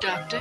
Doctor?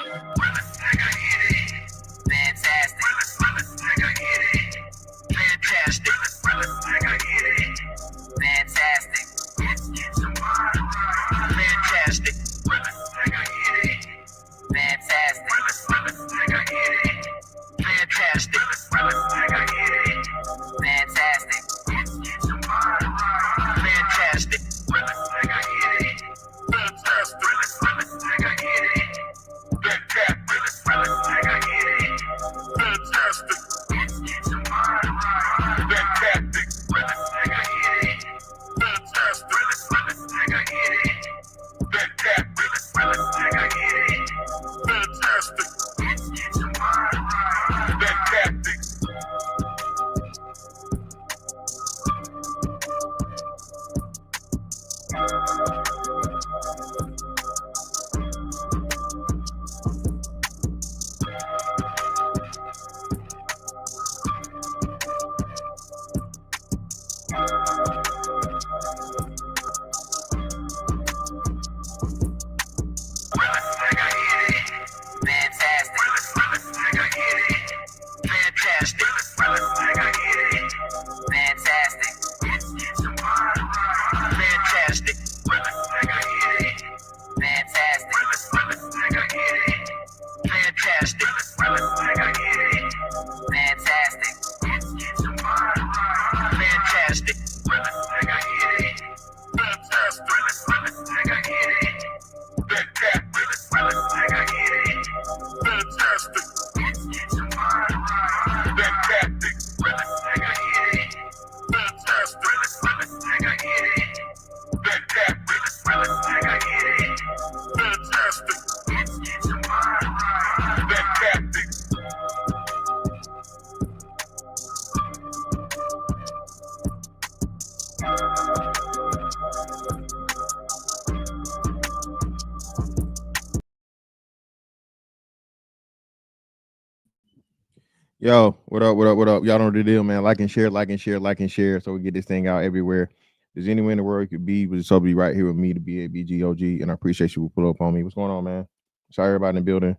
Yo, what up, what up, what up? Y'all know the deal, man. Like and share, like and share, like and share, so we get this thing out everywhere. There's anywhere in the world you could be, but it's so be right here with me, the BABGOG, and I appreciate you for pull up on me. What's going on, man? Sorry, everybody in the building.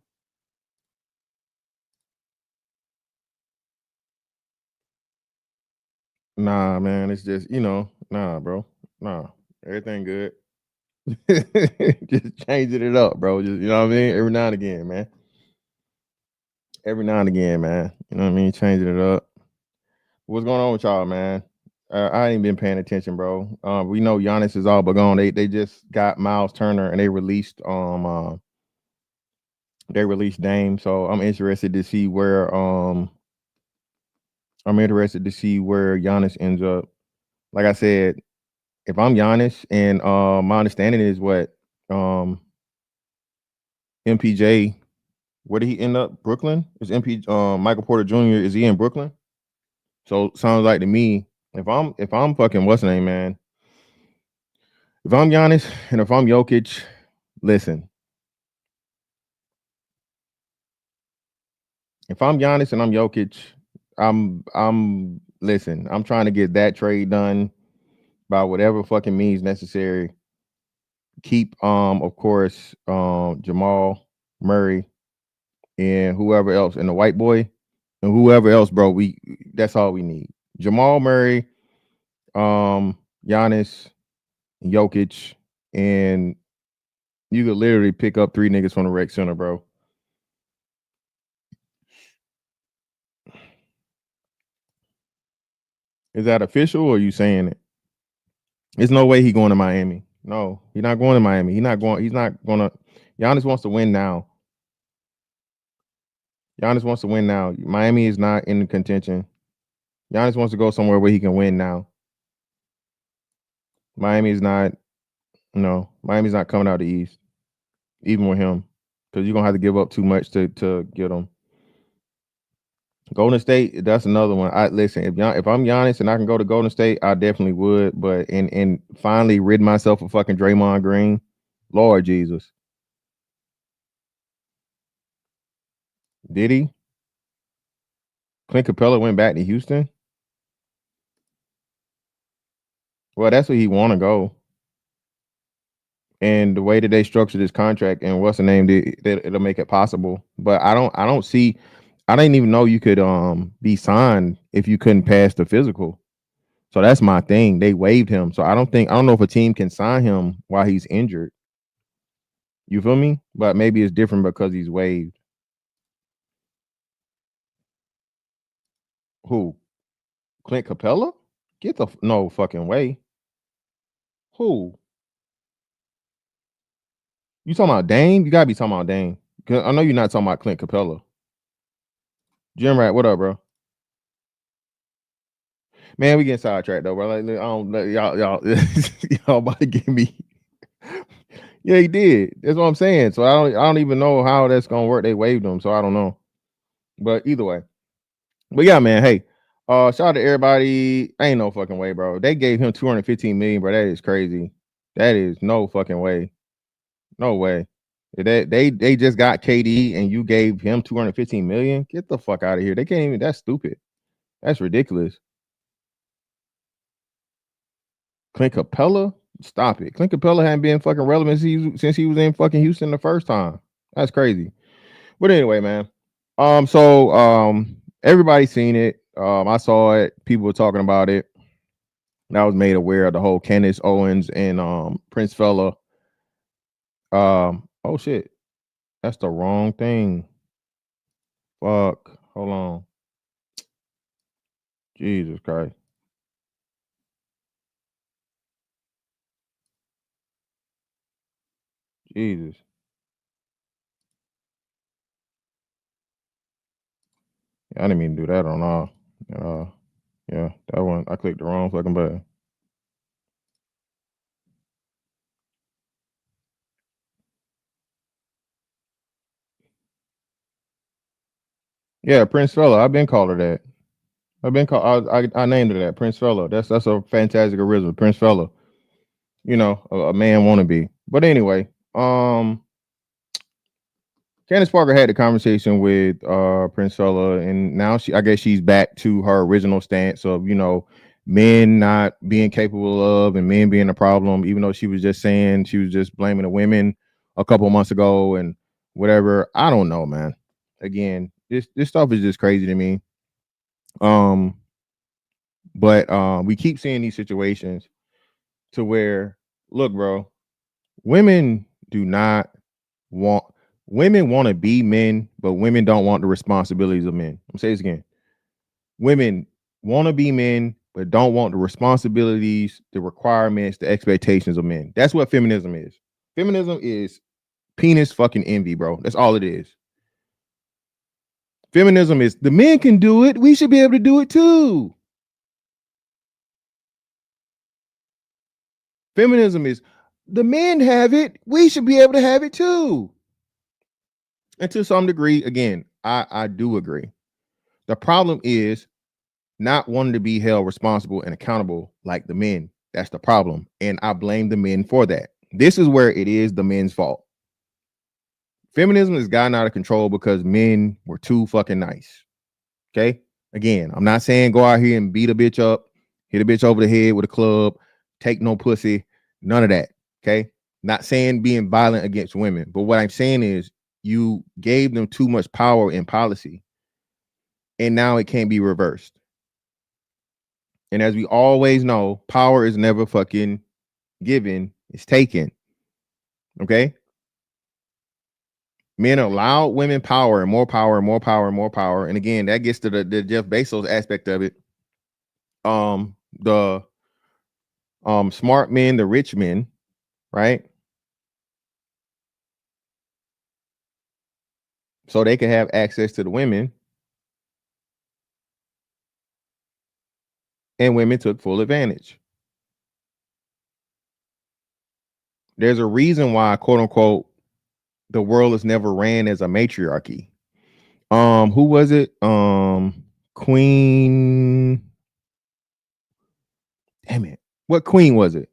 Nah, man, it's just, nah, bro. Nah, everything good. Just changing it up, bro. Just, you know what I mean? Every now and again, man. Every now and again, man. You know what I mean? Changing it up. What's going on with y'all, man? I ain't been paying attention, bro. We know Giannis is all but gone. They just got Miles Turner and they released Dame. So I'm interested to see where Giannis ends up. Like I said, if I'm Giannis, and my understanding is what MPJ, where did he end up? Brooklyn? Is Michael Porter Jr. is he in Brooklyn? So sounds like to me, if I'm fucking what's the name, man. If I'm Giannis and if I'm Jokic, listen. If I'm Giannis and I'm Jokic, listen, I'm trying to get that trade done by whatever fucking means necessary. Keep of course Jamal Murray and whoever else and the white boy and whoever else, bro. That's all we need. Jamal Murray, Giannis, Jokic, and you could literally pick up 3 niggas from the rec center, bro. Is that official or are you saying it? There's no way he's going to Miami. No, he's not going to Miami. He's not going to. Giannis wants to win now. Giannis wants to win now. Miami is not in contention. Giannis wants to go somewhere where he can win now. Miami's not coming out of the East, even with him, because you're gonna have to give up too much to get him. Golden State, that's another one. Listen, if I'm Giannis and I can go to Golden State, I definitely would. But and finally rid myself of fucking Draymond Green, Lord Jesus. Did he? Clint Capella went back to Houston. Well, that's where he want to go. and the way that they structure this contract and what's the name, it'll make it possible. But I don't see. I didn't even know you could be signed if you couldn't pass the physical. So that's my thing. They waived him. So I don't know if a team can sign him while he's injured. You feel me? But maybe it's different because he's waived. Who? Clint Capella? Get the no fucking way. Who? You talking about Dame? You gotta be talking about Dame. 'Cause I know you're not talking about Clint Capella. Jim Rat, what up, bro? Man, we getting sidetracked though, bro. Like, I don't y'all about to get me. Yeah, he did. That's what I'm saying. So I don't even know how that's gonna work. They waived him, so I don't know. But either way. But yeah, man. Hey, shout out to everybody. Ain't no fucking way, bro. They gave him 215 million, bro. That is crazy. That is no fucking way. No way. They just got KD and you gave him 215 million. Get the fuck out of here. They can't even. That's stupid. That's ridiculous. Clint Capella, stop it. Clint Capella hadn't been fucking relevant since he was in fucking Houston the first time. That's crazy. But anyway, man. Everybody seen it. I saw it. People were talking about it. And I was made aware of the whole Candace Owens and Prince Fella. Oh shit. That's the wrong thing. Fuck. Hold on. Jesus Christ. Jesus. Yeah, I didn't mean to do that on all. Yeah, that one. I clicked the wrong fucking button. Yeah, Prince Fella. I've been called her that. I've been called. I named her that. Prince Fella. That's a fantastic charisma. Prince Fella. You know, a man wannabe. But anyway, Candace Parker had a conversation with Prince Fella, and now I guess she's back to her original stance of, men not being capable of and men being a problem, even though she was just saying she was just blaming the women a couple months ago and whatever. I don't know, man. Again, this stuff is just crazy to me. Um, but we keep seeing these situations to where, look, bro, women do not want women want to be men, but women don't want the responsibilities of men. I'm saying this again. Women want to be men, but don't want the responsibilities, the requirements, the expectations of men. That's what feminism is. Feminism is penis fucking envy, bro. That's all it is. Feminism is the men can do it. We should be able to do it too. Feminism is the men have it. We should be able to have it too. And to some degree, again, I do agree. The problem is not wanting to be held responsible and accountable like the men. That's the problem. And I blame the men for that. This is where it is the men's fault. Feminism has gotten out of control because men were too fucking nice. Okay. Again, I'm not saying go out here and beat a bitch up, hit a bitch over the head with a club, take no pussy, none of that. Okay. Not saying being violent against women, but what I'm saying is you gave them too much power in policy and now it can't be reversed. And as we always know, power is never fucking given, it's taken. Okay. Men allow women power and more power and more power and more power. And again, that gets to the Jeff Bezos aspect of it. The smart men, the rich men, right? So they can have access to the women, and women took full advantage. There's a reason why, quote unquote, the world is never ran as a matriarchy. Who was it? Queen. Damn it. What queen was it?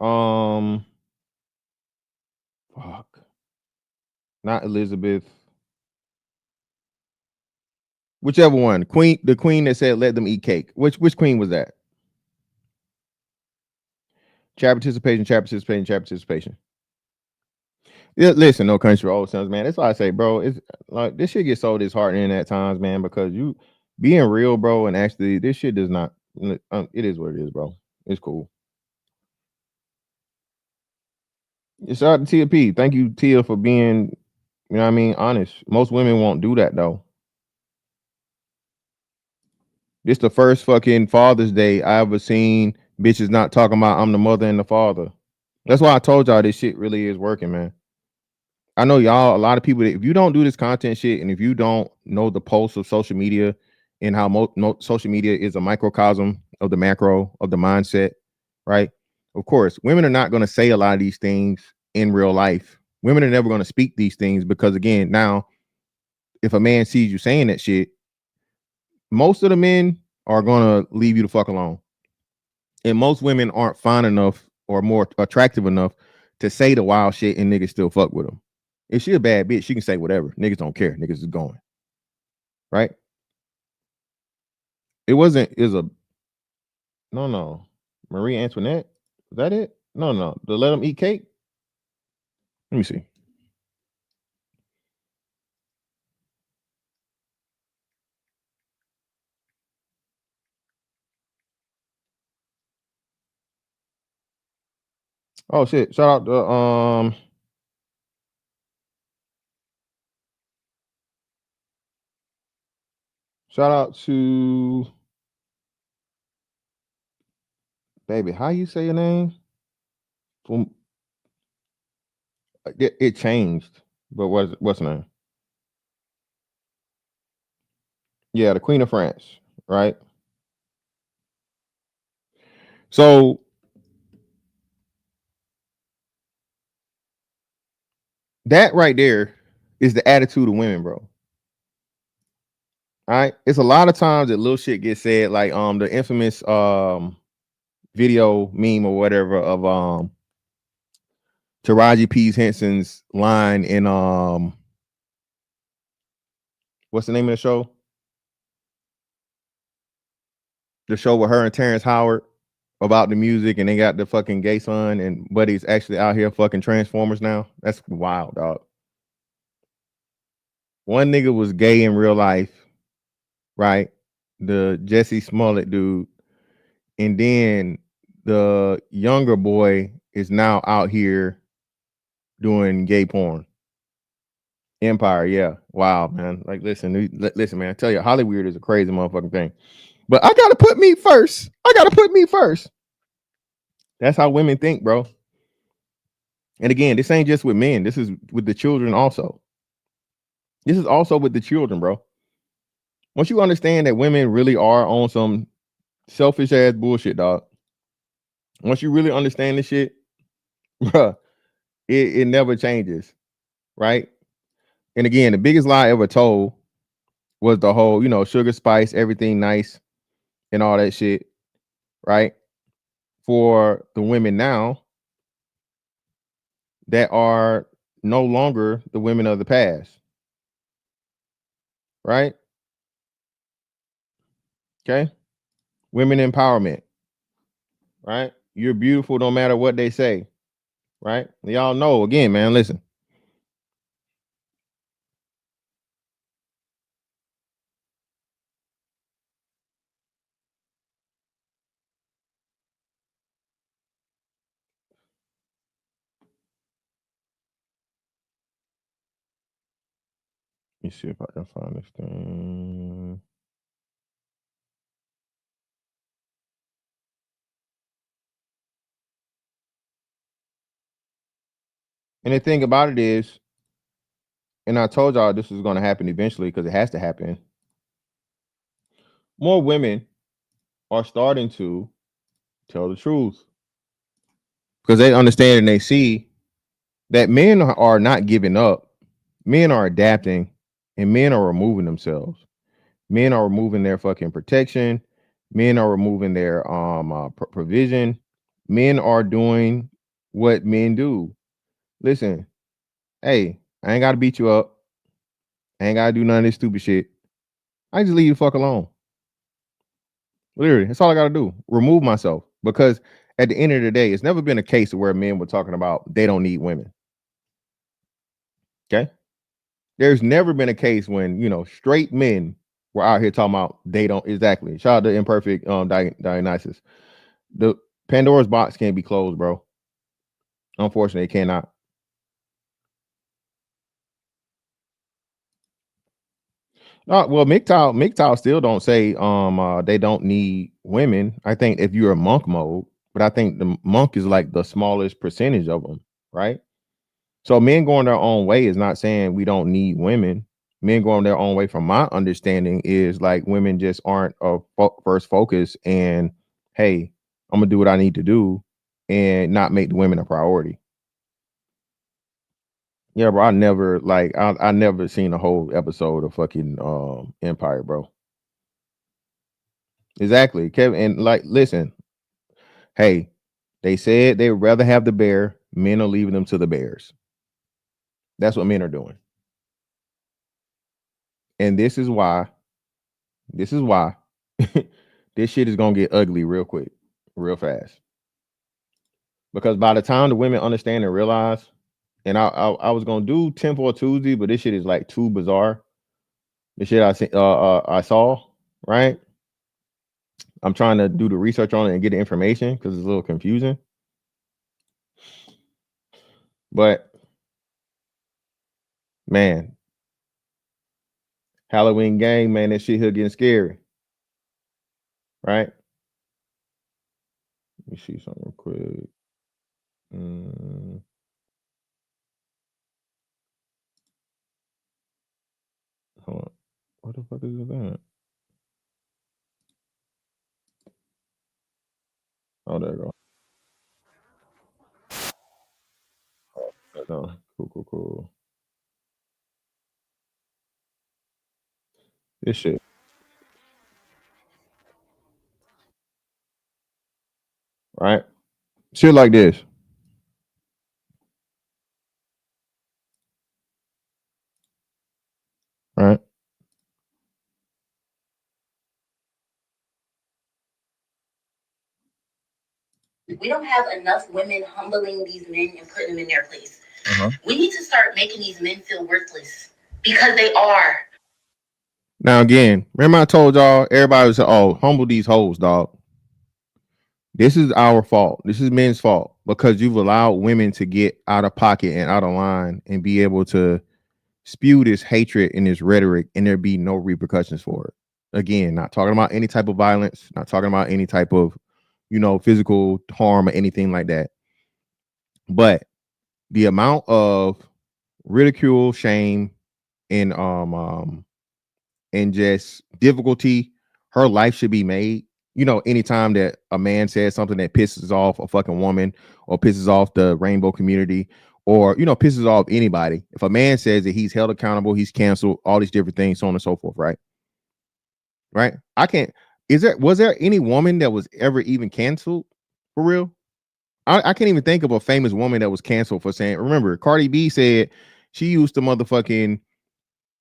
Um, fuck. Not Elizabeth. Whichever one. Queen, the queen that said let them eat cake. Which queen was that? Chat participation, chat participation, chat participation. Yeah, listen, no country for old sons, man. That's why I say, bro, it's like this shit gets so disheartening at times, man, because you being real, bro, and actually this shit does not it is what it is, bro. It's cool. Shout out to Tia P. Thank you, Tia, for being, you know what I mean, honest. Most women won't do that though. This the first fucking Father's Day I ever seen bitches not talking about I'm the mother and the father. That's why I told y'all this shit really is working, man. I know y'all, a lot of people, if you don't do this content shit and if you don't know the pulse of social media and how social media is a microcosm of the macro of the mindset, right? Of course, women are not going to say a lot of these things in real life. Women are never going to speak these things because, again, now, if a man sees you saying that shit, most of the men are going to leave you the fuck alone. And most women aren't fine enough or more attractive enough to say the wild shit and niggas still fuck with them. If she a bad bitch, she can say whatever. Niggas don't care. Niggas is going. Right? It wasn't, is a no. Marie Antoinette? Is that it? No. To let them eat cake? Let me see. Oh shit. Shout out to baby. How you say your name? From it changed. But what's the name? Yeah, the Queen of France, right? So that right there is the attitude of women, bro. All right. It's a lot of times that little shit gets said, like the infamous video meme or whatever of Taraji P's Henson's line in what's the name of the show? The show with her and Terrence Howard about the music, and they got the fucking gay son, and Buddy's actually out here fucking Transformers now. That's wild, dog. One nigga was gay in real life, right? The Jesse Smollett dude, and then the younger boy is now out here doing gay porn. Empire, yeah. Wow, man. Like, listen, man. I tell you, Hollywood is a crazy motherfucking thing. But I gotta put me first. That's how women think, bro. And again, this ain't just with men. This is with the children also. This is also with the children, bro. Once you understand that women really are on some selfish ass bullshit, dog. Once you really understand this shit, bruh, it never changes, right? And again, the biggest lie ever told was the whole, sugar spice, everything nice and all that shit, right? For the women now that are no longer the women of the past, right? Okay. Women empowerment, right? You're beautiful no matter what they say, right? Y'all know, again, man, listen. Let me see if I can find this thing. And the thing about it is, and I told y'all this was going to happen eventually because it has to happen. More women are starting to tell the truth because they understand and they see that men are not giving up. Men are adapting and men are removing themselves. Men are removing their fucking protection. Men are removing their provision. Men are doing what men do. Listen, hey, I ain't got to beat you up. I ain't got to do none of this stupid shit. I just leave you the fuck alone. Literally, that's all I got to do. Remove myself because at the end of the day, it's never been a case where men were talking about they don't need women. Okay. There's never been a case when, straight men were out here talking about they don't. Exactly. Shout out to Imperfect Dionysus. The Pandora's box can't be closed, bro. Unfortunately, it cannot. Well, MGTOW still don't say they don't need women. I think if you're a monk mode, but I think the monk is like the smallest percentage of them, right? So men going their own way is not saying we don't need women. Men going their own way, from my understanding, is like women just aren't a first focus, and hey, I'm gonna do what I need to do and not make the women a priority. Yeah, bro. I never seen a whole episode of fucking Empire, bro. Exactly, Kevin. And like, listen, hey, they said they'd rather have the bear. Men are leaving them to the bears. That's what men are doing. And this is why this shit is gonna get ugly real quick, real fast. Because by the time the women understand and realize, and I was gonna do Temple Tuesday, but this shit is like too bizarre. The shit I saw, right? I'm trying to do the research on it and get the information because it's a little confusing. But man, Halloween gang, man, that shit here getting scary, right? Let me see something real quick. Hold on. What the fuck is that? Oh, there you go. No. Cool. This shit, right? Shit like this, right? We don't have enough women humbling these men and putting them in their place. We need to start making these men feel worthless because they are. Now again, remember I told y'all everybody was humble these hoes, dog. This is our fault. This is men's fault because you've allowed women to get out of pocket and out of line and be able to spew this hatred and this rhetoric, and there be no repercussions for it. Again, not talking about any type of violence, not talking about any type of, physical harm or anything like that. But the amount of ridicule, shame, and just difficulty her life should be made. Anytime that a man says something that pisses off a fucking woman or pisses off the rainbow community or, pisses off anybody, if a man says that he's held accountable, he's canceled, all these different things, so on and so forth, right? Right? Was there any woman that was ever even canceled for real? I can't even think of a famous woman that was canceled for saying, remember, Cardi B said she used to motherfucking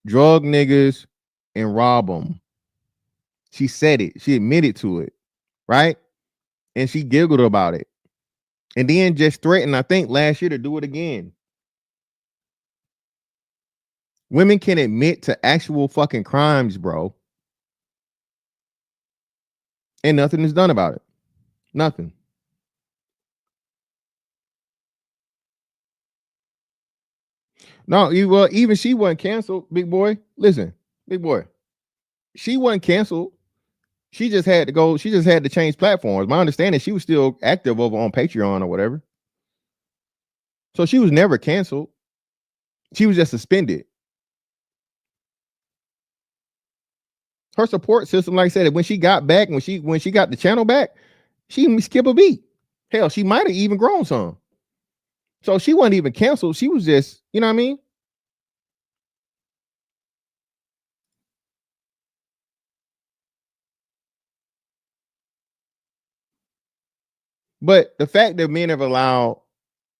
drug niggas and rob them. She said it. She admitted to it, right? And she giggled about it. And then just threatened, I think, last year to do it again. Women can admit to actual fucking crimes, bro. And nothing is done about it. Nothing. No, even she wasn't canceled, big boy. Listen, big boy. She wasn't canceled. She just had to go. She just had to change platforms. My understanding, she was still active over on Patreon or whatever. So she was never canceled. She was just suspended. Her support system, like I said, when she got back, when she got the channel back, she didn't skip a beat. Hell, she might have even grown some. So she wasn't even canceled. She was just, you know what I mean? But the fact that men have allowed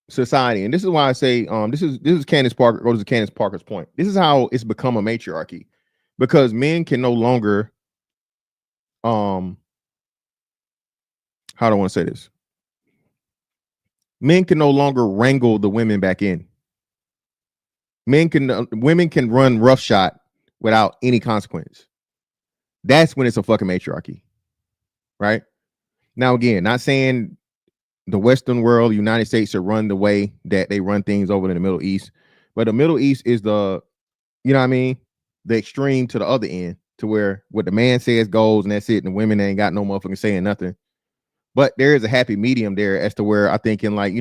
society, and this is why I say, this is Candace Parker, goes to Candace Parker's point. This is how it's become a matriarchy, because men can no longer, how do I want to say this? Men can no longer wrangle the women back in. Women can run roughshod without any consequence. That's when it's a fucking matriarchy, right? Now, again, not saying the Western world, the United States, should run the way that they run things over in the Middle East, but the Middle East is the, you know what I mean, the extreme to the other end, to where what the man says goes, and that's it, and the women ain't got no motherfucking saying nothing. But there is a happy medium there, as to where I think in, like,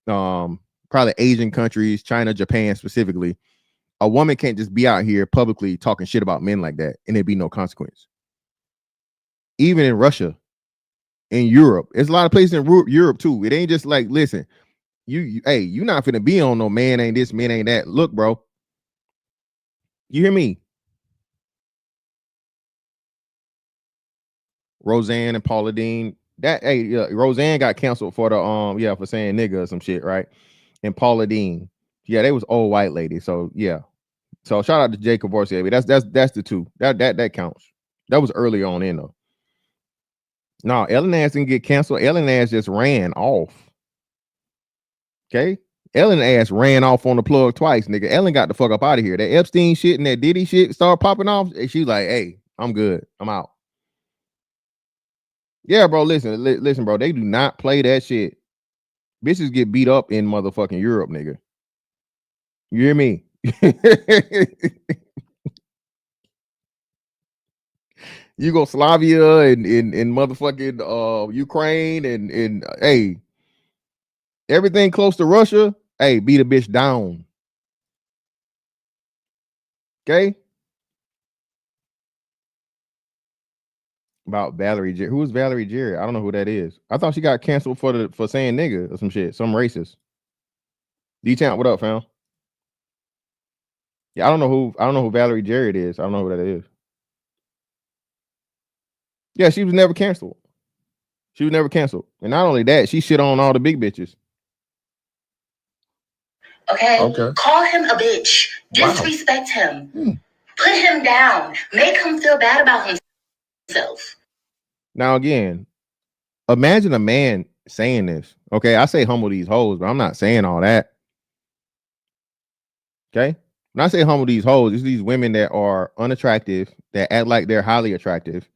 probably Asian countries, China, Japan specifically, a woman can't just be out here publicly talking shit about men like that and there'd be no consequence. Even in Russia, in Europe, there's a lot of places in Europe too. It ain't just like, listen, you not finna be on no man ain't this, man ain't that. Look, bro, you hear me? Roseanne and Paula Deen. Roseanne got canceled for the for saying nigga or some shit, right? And Paula Deen, they was old white lady. So yeah. So shout out to Jacob Vorsi. That's the two. That counts. That was early on in though. No, Ellen Ash didn't get canceled. Ellen Ash just ran off. Okay. Ellen Ash ran off on the plug twice, nigga. Ellen got the fuck up out of here. That Epstein shit and that Diddy shit started popping off. And she's like, hey, I'm good. I'm out. Yeah, bro. Listen, bro. They do not play that shit. Bitches get beat up in motherfucking Europe, nigga. You hear me? Yugoslavia and motherfucking Ukraine and hey, everything close to Russia, hey, beat a bitch down. Okay. About Valerie Jerry. Who is Valerie Jerry? I don't know who that is. I thought she got canceled for saying nigga or some shit, some racist. D-Town, what up, fam? Yeah, I don't know who Valerie Jerry is. I don't know who that is. Yeah, she was never canceled. She was never canceled. And not only that, she shit on all the big bitches. Okay. Call him a bitch. Disrespect him. Put him down. Make him feel bad about himself. Now again, imagine a man saying this. Okay, I say humble these hoes, but I'm not saying all that. Okay? When I say humble these hoes, it's these women that are unattractive, that act like they're highly attractive,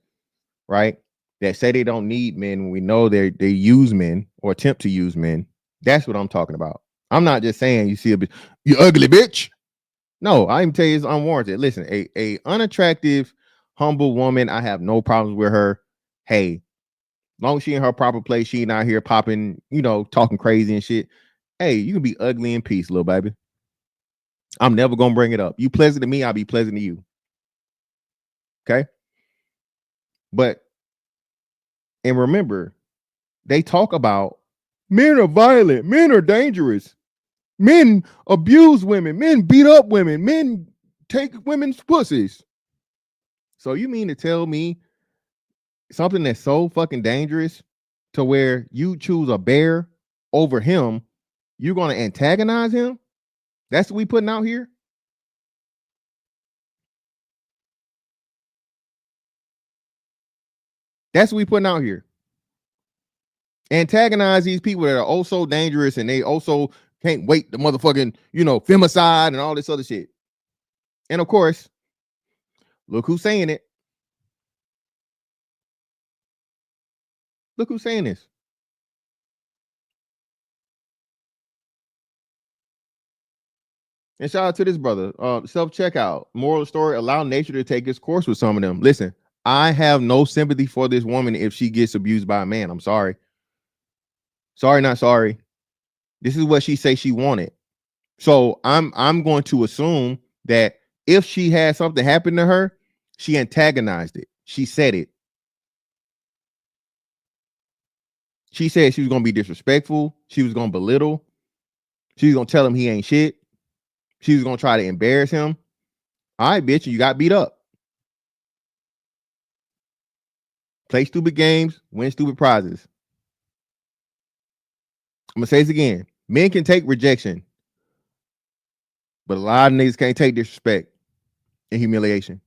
right? That say they don't need men when we know they use men or attempt to use men. That's what I'm talking about. I'm not just saying you see a bitch, you ugly bitch. No, I even tell you it's unwarranted. Listen, a unattractive, humble woman, I have no problems with her. Hey, as long as she in her proper place, she not here popping, talking crazy and shit. Hey, you can be ugly in peace, little baby. I'm never gonna bring it up. You pleasant to me, I'll be pleasant to you. Okay. And remember, they talk about men are violent, men are dangerous, men abuse women, men beat up women, men take women's pussies. So you mean to tell me something that's so fucking dangerous to where you choose a bear over him, you're gonna antagonize him? That's what we putting out here? That's what we putting out here. Antagonize these people that are oh so dangerous and they also can't wait the motherfucking, femicide and all this other shit. And of course, look who's saying it. Look who's saying this. And shout out to this brother. Self-checkout. Moral story, allow nature to take its course with some of them. Listen, I have no sympathy for this woman if she gets abused by a man. I'm sorry. Sorry, not sorry. This is what she say she wanted. So I'm going to assume that if she had something happen to her, she antagonized it. She said it. She said she was going to be disrespectful. She was going to belittle. She was going to tell him he ain't shit. She was going to try to embarrass him. All right, bitch, you got beat up. Play stupid games, win stupid prizes. I'm going to say this again. Men can take rejection, but a lot of niggas can't take disrespect and humiliation.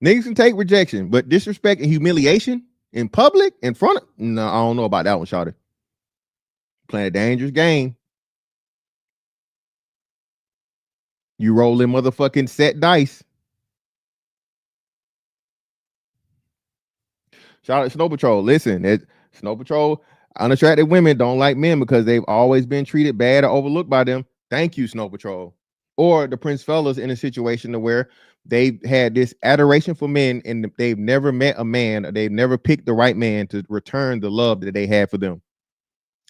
Niggas can take rejection, but disrespect and humiliation in public, in front of, no, I don't know about that one, shawty. Playing a dangerous game. You rolling motherfucking set dice. Shout out to Snow Patrol. Listen, Snow Patrol, unattractive women don't like men because they've always been treated bad or overlooked by them. Thank you, Snow Patrol. Or the Prince fellas in a situation to where they've had this adoration for men and they've never met a man or they've never picked the right man to return the love that they had for them.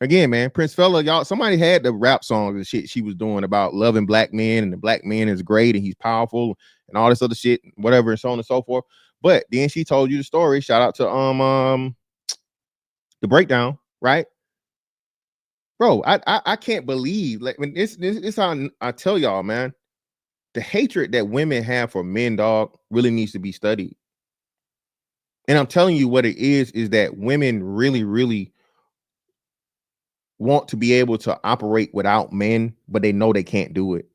Again, man, Prince Fella, y'all, somebody had the rap songs and shit she was doing about loving black men and the black man is great and he's powerful and all this other shit, whatever, and so on and so forth. But then she told you the story. Shout out to the breakdown, right? Bro, I can't believe, like, when this how I tell y'all, man, the hatred that women have for men, dog, really needs to be studied. And I'm telling you what it is that women really, really want to be able to operate without men, but they know they can't do it.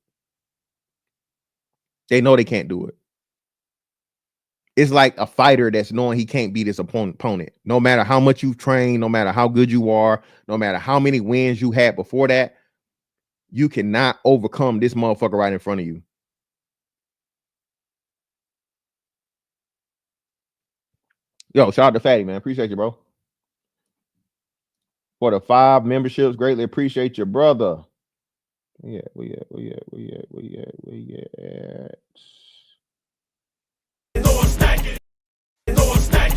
They know they can't do it. It's like a fighter that's knowing he can't beat his opponent. No matter how much you've trained, no matter how good you are, no matter how many wins you had before that, you cannot overcome this motherfucker right in front of you. Yo, shout out to Fatty, man. Appreciate you, bro. For the 5 memberships, greatly appreciate your brother. We at.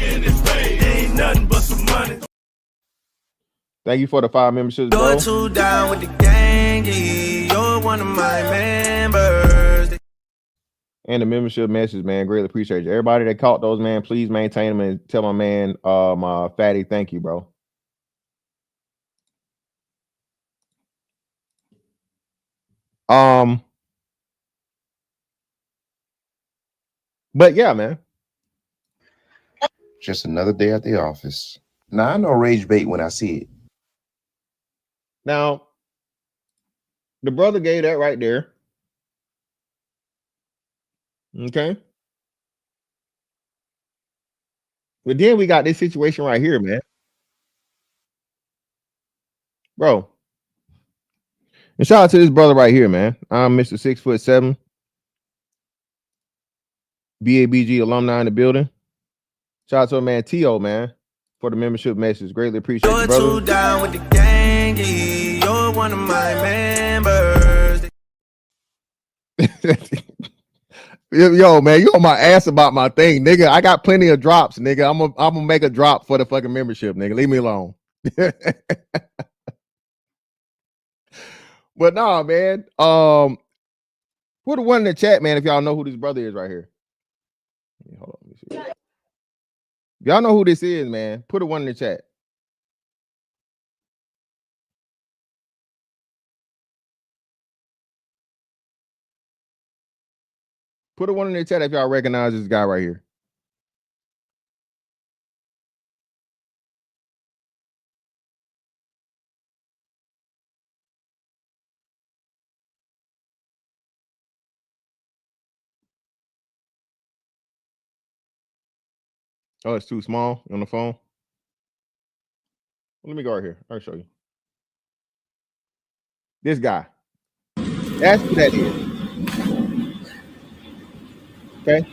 Ain't nothing but some money. Thank you for the 5 memberships, bro. You're too down with the gang, you're one of my members. And the membership message, man. Greatly appreciate you. Everybody that caught those, man, please maintain them and tell my man, Fatty, thank you, bro. But yeah, man. Just another day at the office. Now I know rage bait when I see it. Now, the brother gave that right there. Okay. But then we got this situation right here, man. Bro. And shout out to this brother right here, man. I'm Mr. 6'7". BABG alumni in the building. Shout out to a man T.O., man, for the membership message. Greatly appreciate you, brother. You're too down with the gang, you're one of my members. Yo, man, you on my ass about my thing, nigga. I got plenty of drops, nigga. I'm gonna make a drop for the fucking membership, nigga. Leave me alone. But nah, man. Put a one in the chat, man, if y'all know who this brother is right here. Hold on, let me see. Y'all know who this is, man. Put a one in the chat. Put a one in the chat if y'all recognize this guy right here. Oh, it's too small on the phone. Let me go right here. I'll show you. This guy. That's who that is. Okay.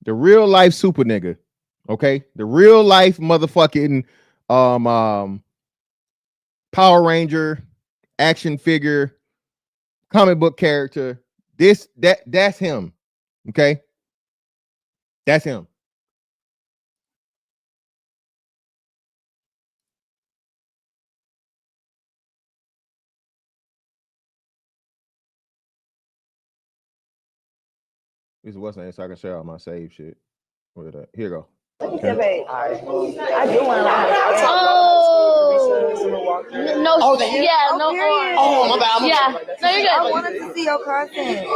The real life super nigga. Okay. The real life motherfucking Power Ranger, action figure, comic book character. That's him. Okay. That's him. This is what's name so I can share out my save shit. Where that? Here you go. Okay. I do want to learn. No, oh, yeah, no. Oh, my bad. Yeah, no, you're good. I wanted to see your content.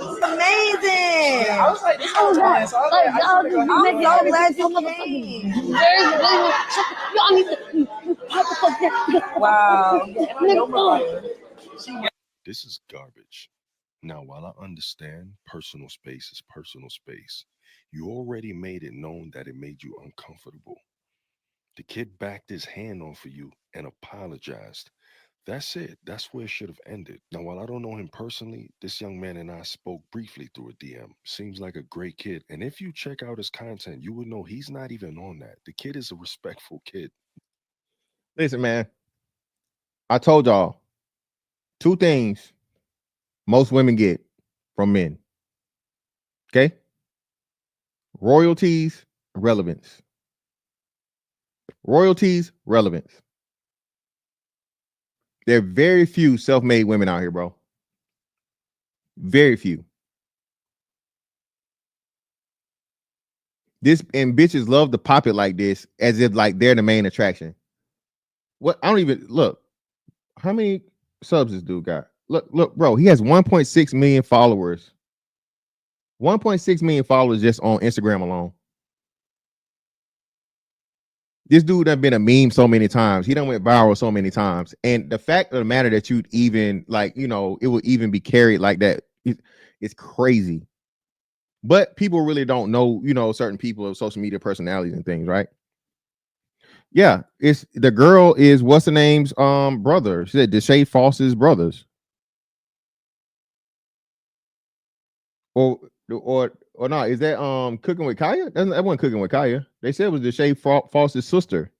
It's amazing. I was like, this whole time, so I'm so glad you came. Y'all need to pop the fuck down. Wow. This is garbage. Now, while I understand personal space is personal space, you already made it known that it made you uncomfortable. The kid backed his hand off of you and apologized. That's it. That's where it should have ended. Now, while I don't know him personally, this young man and I spoke briefly through a DM. Seems like a great kid. And if you check out his content, you would know he's not even on that. The kid is a respectful kid. Listen, man. I told y'all 2 things most women get from men. Okay? Royalties, relevance. Royalties, relevance. There are very few self-made women out here, bro. Very few. This and bitches love to pop it like this as if like they're the main attraction. What I don't even look. How many subs this dude got? Look, bro. He has 1.6 million followers. 1.6 million followers just on Instagram alone. This dude done been a meme so many times. He done went viral so many times. And the fact of the matter that you'd even like, you know, it would even be carried like that. It's crazy. But people really don't know, you know, certain people of social media personalities and things, right? Yeah, it's the girl is what's the name's brother. She said Deshae Foss's brothers. Or not? Is that Cooking with Kaya? That wasn't Cooking with Kaya. They said it was Deshae Foss's sister.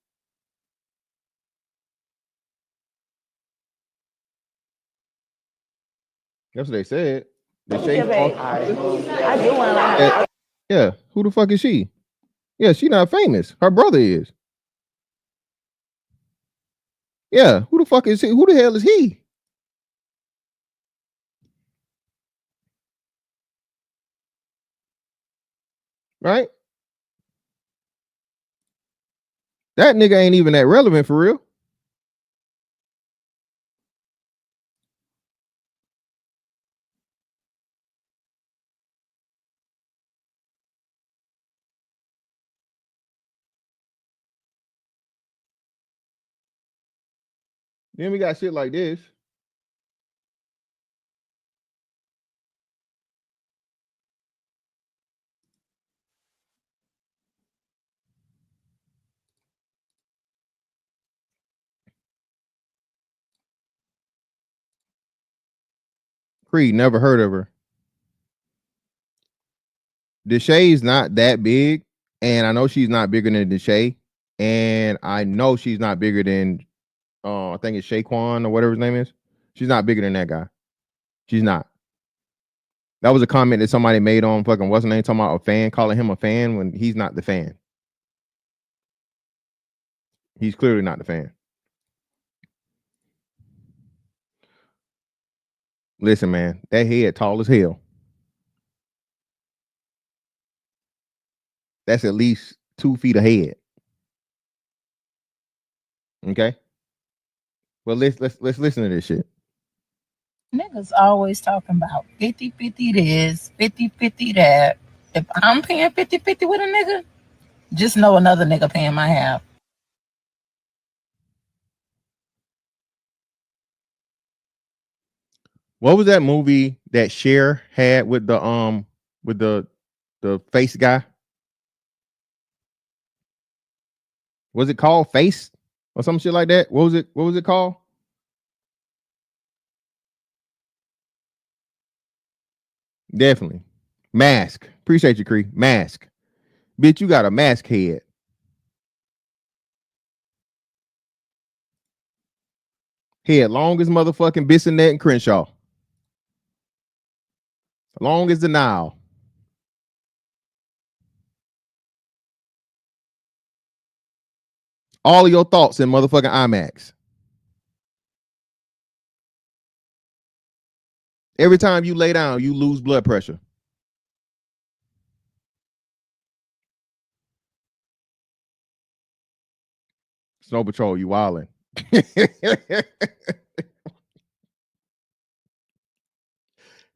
That's what they said. Deshae Foss. I do want to. Yeah, who the fuck is she? Yeah, she not famous. Her brother is. Yeah, who the fuck is he? Who the hell is he? Right? That nigga ain't even that relevant for real. Then we got shit like this. Creed, never heard of her. Deshae's not that big, and I know she's not bigger than Deshae, and I know she's not bigger than I think it's Shaquan or whatever his name is. She's not bigger than that guy. She's not. That was a comment that somebody made on fucking what's the name, talking about a fan, calling him a fan when he's not the fan. He's clearly not the fan. Listen, man, that head tall as hell. That's at least 2 feet ahead. Okay. Well, let's listen to this shit. Niggas always talking about 50-50 this, 50-50 that. If I'm paying 50-50 with a nigga, just know another nigga paying my half. What was that movie that Cher had with the face guy? Was it called Face or some shit like that? What was it called? Definitely. Mask. Appreciate you, Cree. Mask. Bitch, you got a mask head. Head long as motherfucking Bissonnette and Crenshaw. Long as the Nile. All of your thoughts in motherfucking IMAX. Every time you lay down, you lose blood pressure. Snow Patrol, you wildin'.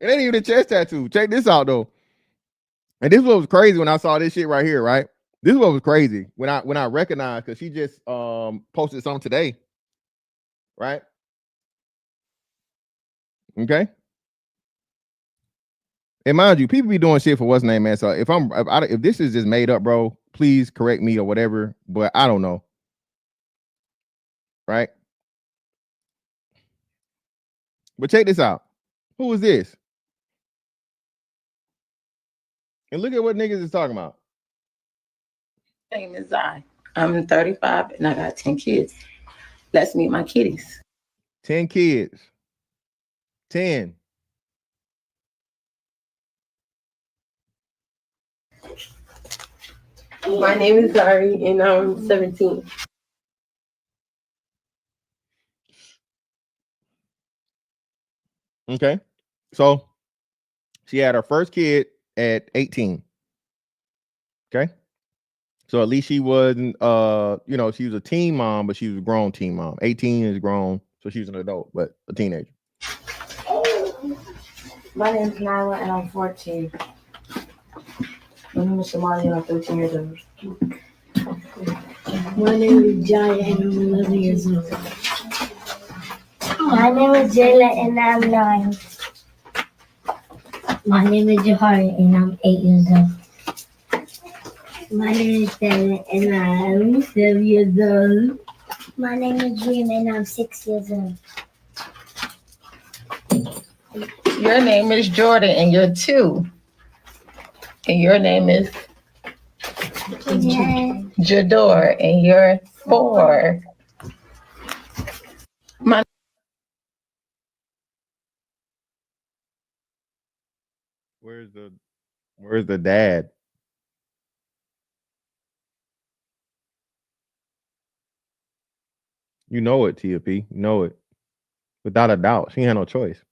It ain't even a chest tattoo. Check this out though. And this is what was crazy when I saw this shit right here, right? This is what was crazy when I recognized, because she just posted something today, right? Okay. And mind you, people be doing shit for what's name, man. So if this is just made up, bro, please correct me or whatever. But I don't know. right? But check this out. Who is this? And look at what niggas is talking about. Name is I. I'm 35 and I got 10 kids. Let's meet my kitties. 10 kids. 10. My name is Zari and I'm 17. Okay. So she had her first kid at 18. Okay. So at least she wasn't she was a teen mom, but she was a grown teen mom. 18 is grown, so she was an adult, but a teenager. My name is Nyla and I'm 14. My name is Shamali and I'm 13 years old. My name is Jaya and I'm 11 years old. My name is Jayla and I'm 9. My name is Jahari and I'm 8 years old. My name is Devin and I'm 7 years old. My name is Dream and I'm 6 years old. Your name is Jordan and you're 2. And your name is Jador and you're 4. Where's the dad? You know it, TP. You know it. Without a doubt. She had no choice.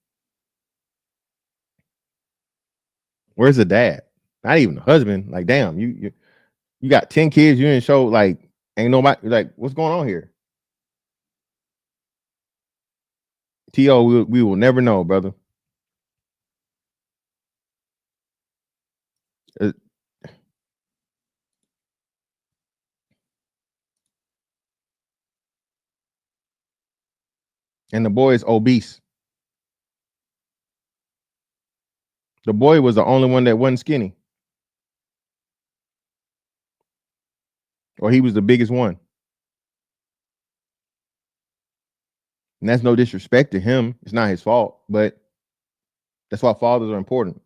Where's the dad? Not even the husband. Like, damn, you got 10 kids, you didn't show, like, ain't nobody, like, what's going on here? T.O., we will never know, brother. And the boy is obese. The boy was the only one that wasn't skinny. Or he was the biggest one. And that's no disrespect to him. It's not his fault, but that's why fathers are important.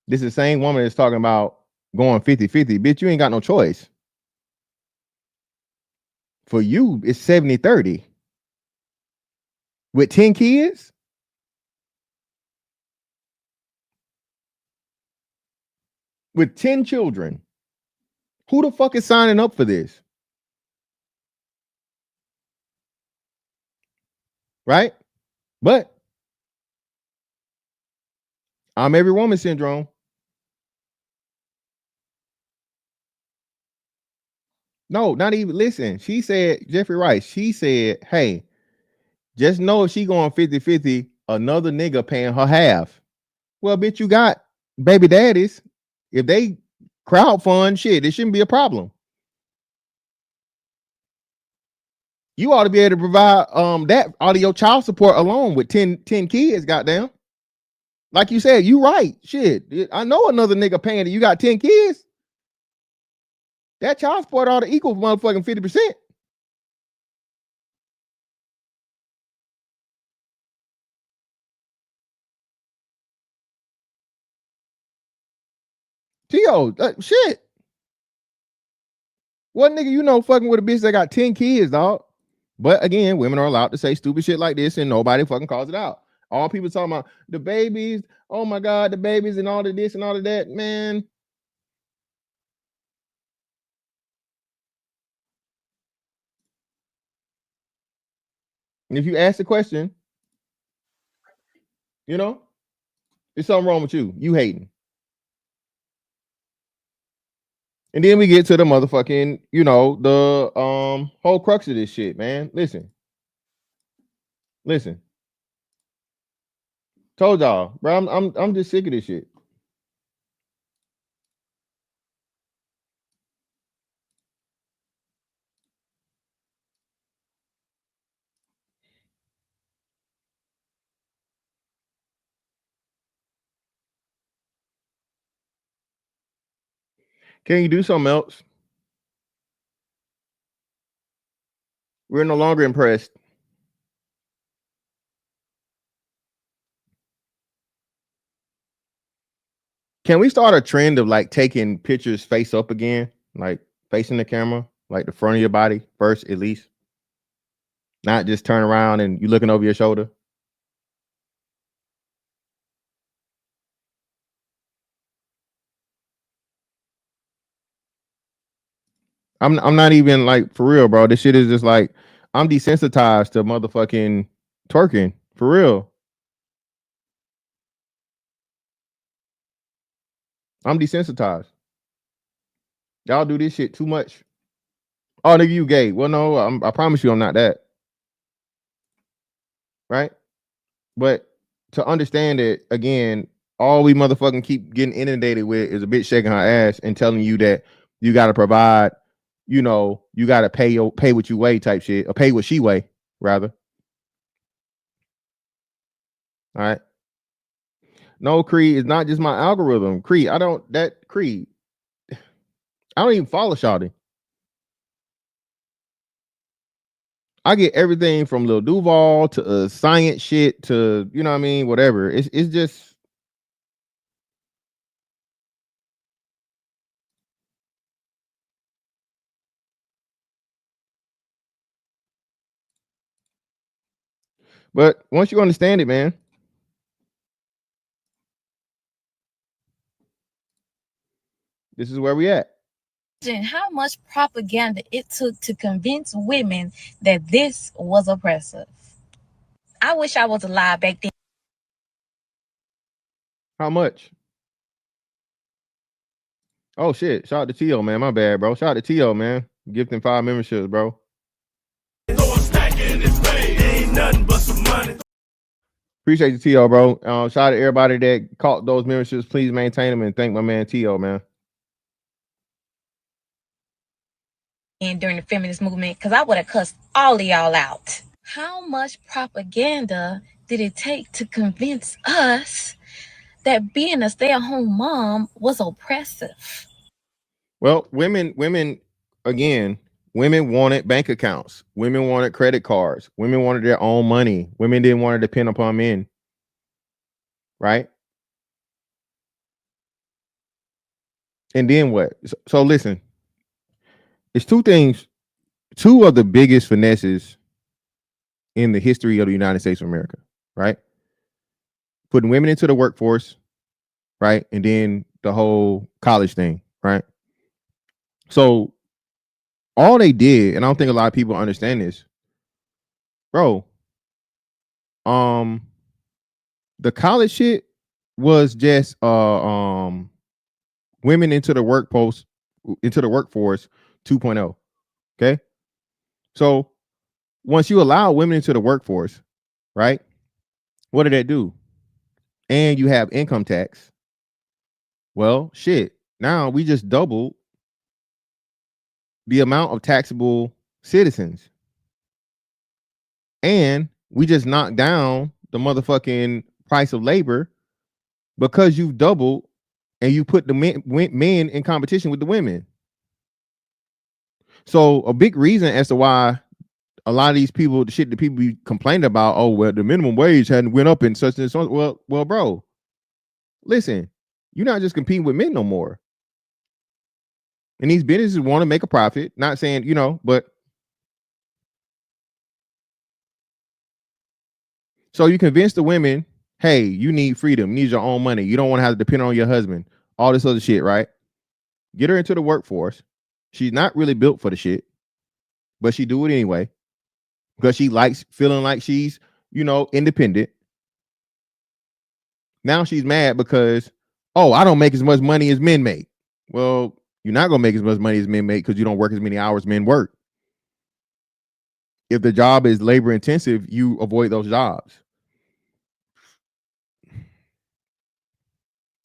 This is the same woman that's talking about going 50-50. Bitch, you ain't got no choice. For you, it's 70-30. With 10 kids? With 10 children? Who the fuck is signing up for this? Right? But I'm every woman syndrome. No, not even. Listen, she said, Jeffrey Rice, she said, hey, just know if she going 50-50, another nigga paying her half. Well, bitch, you got baby daddies. If they crowdfund shit, it shouldn't be a problem. You ought to be able to provide that out of your child support alone with 10 kids, goddamn. Like you said, you right. Shit. I know another nigga paying it. You got 10 kids. That child support ought to equal motherfucking 50%. T.O., shit. What nigga you know fucking with a bitch that got 10 kids, dog? But again, women are allowed to say stupid shit like this and nobody fucking calls it out. All people talking about the babies, oh my God, the babies and all of this and all of that, man. And if you ask the question, you know, there's something wrong with you. You hating. And then we get to the motherfucking, you know, the whole crux of this shit, man. Listen. Told y'all, bro. I'm just sick of this shit. Can you do something else? We're no longer impressed. Can we start a trend of like taking pictures face up again, like facing the camera, like the front of your body first, at least, not just turn around and you looking over your shoulder? I'm not even like for real, bro. This shit is just like I'm desensitized to motherfucking twerking for real. I'm desensitized. Y'all do this shit too much. Oh, nigga, you gay? Well, no, I promise you, I'm not that. Right? But to understand it again, all we motherfucking keep getting inundated with is a bitch shaking her ass and telling you that you got to provide. You know, you got to pay what you weigh type shit, or pay what she weigh rather. All right. No, Creed, it's not just my algorithm. Creed, I don't even follow Shawty. I get everything from Lil Duval to science shit to, you know what I mean, whatever. It's just but once you understand it, man, this is where we at. How much propaganda it took to convince women that this was oppressive. I wish I was alive back then. How much? Oh shit! Shout out to T.O., man. My bad, bro. Shout out to T.O., man. Gifting 5 memberships, bro. Appreciate you, T.O., bro. Shout out to everybody that caught those memberships. Please maintain them and thank my man T.O., man. And during the feminist movement, because I would have cussed all of y'all out. How much propaganda did it take to convince us that being a stay-at-home mom was oppressive? Well, women, again, women wanted bank accounts. Women wanted credit cards. Women wanted their own money. Women didn't want to depend upon men. Right? And then what? So listen, it's two things. Two of the biggest finesses in the history of the United States of America, right? Putting women into the workforce, right? And then the whole college thing, right? So all they did, and I don't think a lot of people understand this, bro. The college shit was just women into the workforce 2.0. Okay. So once you allow women into the workforce, right? What did that do? And you have income tax. Well, shit. Now we just doubled the amount of taxable citizens. And we just knocked down the motherfucking price of labor because you've doubled and you put the men in competition with the women. So a big reason as to why a lot of these people, the shit that people be complaining about, oh, well, the minimum wage hadn't went up in such and such. Well, bro, listen, you're not just competing with men no more. And these businesses want to make a profit, not saying, you know, but so you convince the women, hey, you need freedom, you need your own money. You don't want to have to depend on your husband, all this other shit, right? Get her into the workforce. She's not really built for the shit, but she do it anyway because she likes feeling like she's, you know, independent. Now she's mad because, oh, I don't make as much money as men make. Well, you're not going to make as much money as men make because you don't work as many hours men work. If the job is labor intensive, you avoid those jobs.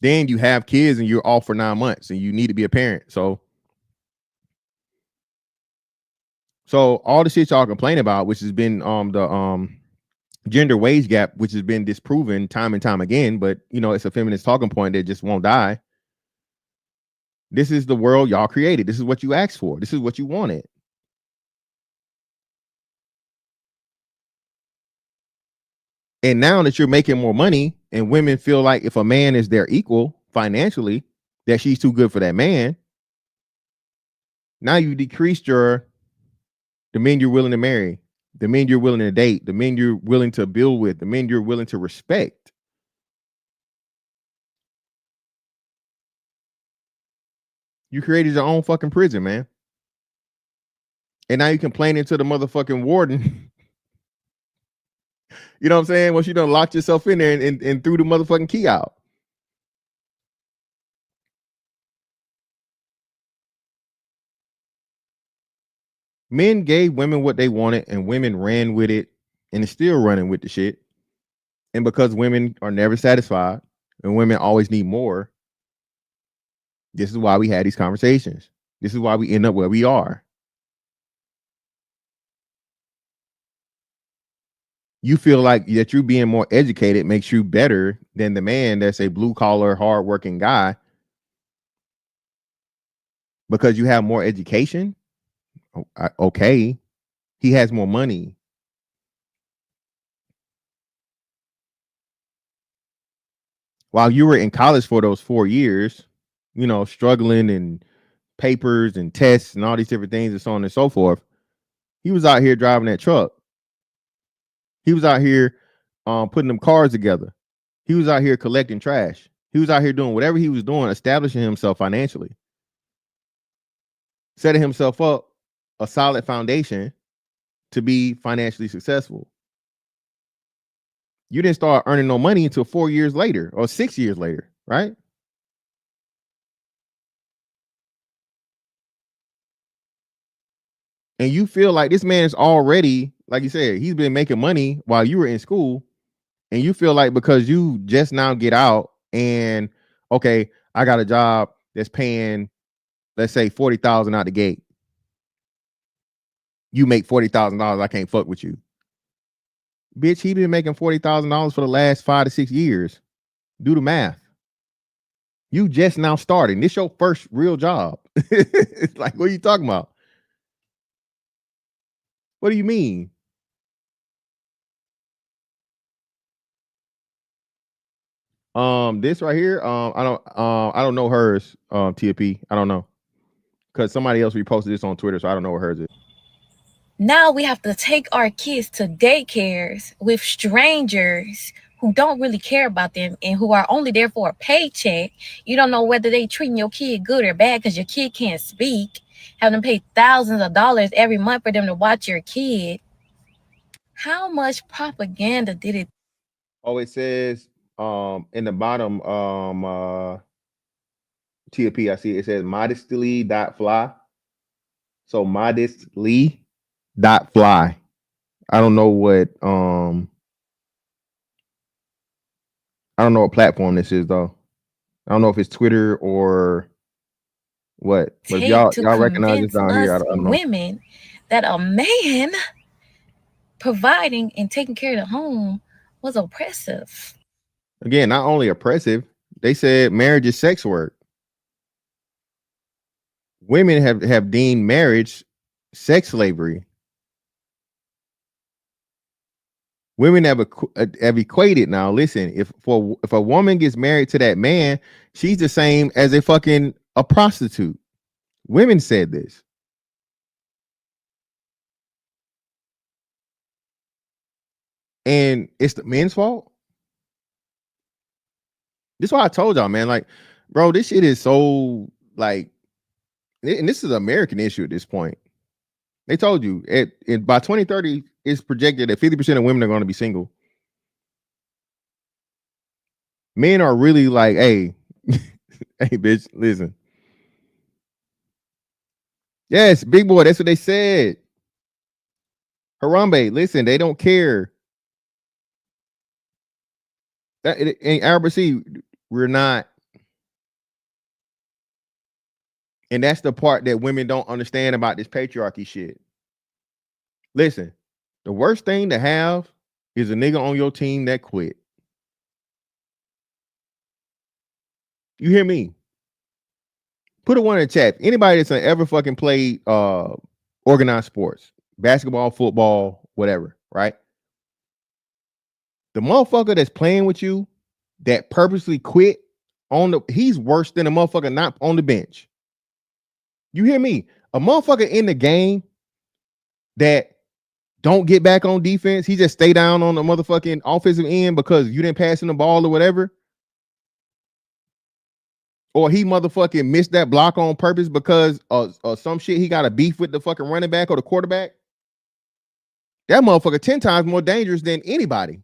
Then you have kids and you're off for 9 months and you need to be a parent. So all the shit y'all complain about, which has been the gender wage gap, which has been disproven time and time again, but you know, it's a feminist talking point that just won't die. This is the world y'all created. This is what you asked for. This is what you wanted. And now that you're making more money and women feel like if a man is their equal financially, that she's too good for that man. Now you decreased the men you're willing to marry, the men you're willing to date, the men you're willing to build with, the men you're willing to respect. You created your own fucking prison, man. And now you complaining to the motherfucking warden. You know what I'm saying? Once you done locked yourself in there and threw the motherfucking key out. Men gave women what they wanted and women ran with it and is still running with the shit. And because women are never satisfied and women always need more, this is why we had these conversations. This is why we end up where we are. You feel like that you being more educated makes you better than the man that's a blue collar, hardworking guy because you have more education. Okay, he has more money. While you were in college for those 4 years, you know, struggling and papers and tests and all these different things and so on and so forth, he was out here driving that truck. He was out here putting them cars together. He was out here collecting trash. He was out here doing whatever he was doing, establishing himself financially, setting himself up a solid foundation to be financially successful. You didn't start earning no money until 4 years later or 6 years later, right? And you feel like this man is already, like you said, he's been making money while you were in school. And you feel like because you just now get out and, okay, I got a job that's paying, let's say, $40,000 out the gate. You make $40,000. I can't fuck with you. Bitch, he been making $40,000 for the last 5 to 6 years. Do the math. You just now starting. This your first real job. It's like, what are you talking about? What do you mean? This right here, I don't know hers, TP. I don't know. Because somebody else reposted this on Twitter, so I don't know what hers is. Now we have to take our kids to daycares with strangers who don't really care about them and who are only there for a paycheck. You don't know whether they treating your kid good or bad because your kid can't speak. Have them pay thousands of dollars every month for them to watch your kid. How much propaganda did it? Oh, it says in the bottom TP, I see it says modestly.fly. So modestly.fly. I don't know what platform this is though. I don't know if it's Twitter or what. But if y'all recognize this down here, I don't know. Women that a man providing and taking care of the home was oppressive. Again, not only oppressive, they said marriage is sex work. Women have deemed marriage sex slavery. Women have equated now. Listen, if a woman gets married to that man, she's the same as a prostitute. Women said this. And it's the men's fault. This is why I told y'all, man. Like, bro, this shit is so like, and this is an American issue at this point. They told you by 2030, it's projected that 50% of women are going to be single. Men are really like, hey, hey, bitch, listen. Yes, big boy, that's what they said. Harambe, listen, they don't care. That in Albert C, we're not. And that's the part that women don't understand about this patriarchy shit. Listen, the worst thing to have is a nigga on your team that quit. You hear me? Put a one in the chat. Anybody that's ever fucking played organized sports, basketball, football, whatever, right? The motherfucker that's playing with you, that purposely quit he's worse than a motherfucker not on the bench. You hear me? A motherfucker in the game that don't get back on defense, he just stay down on the motherfucking offensive end because you didn't pass him the ball or whatever. Or he motherfucking missed that block on purpose because of some shit. He got a beef with the fucking running back or the quarterback. That motherfucker 10 times more dangerous than anybody.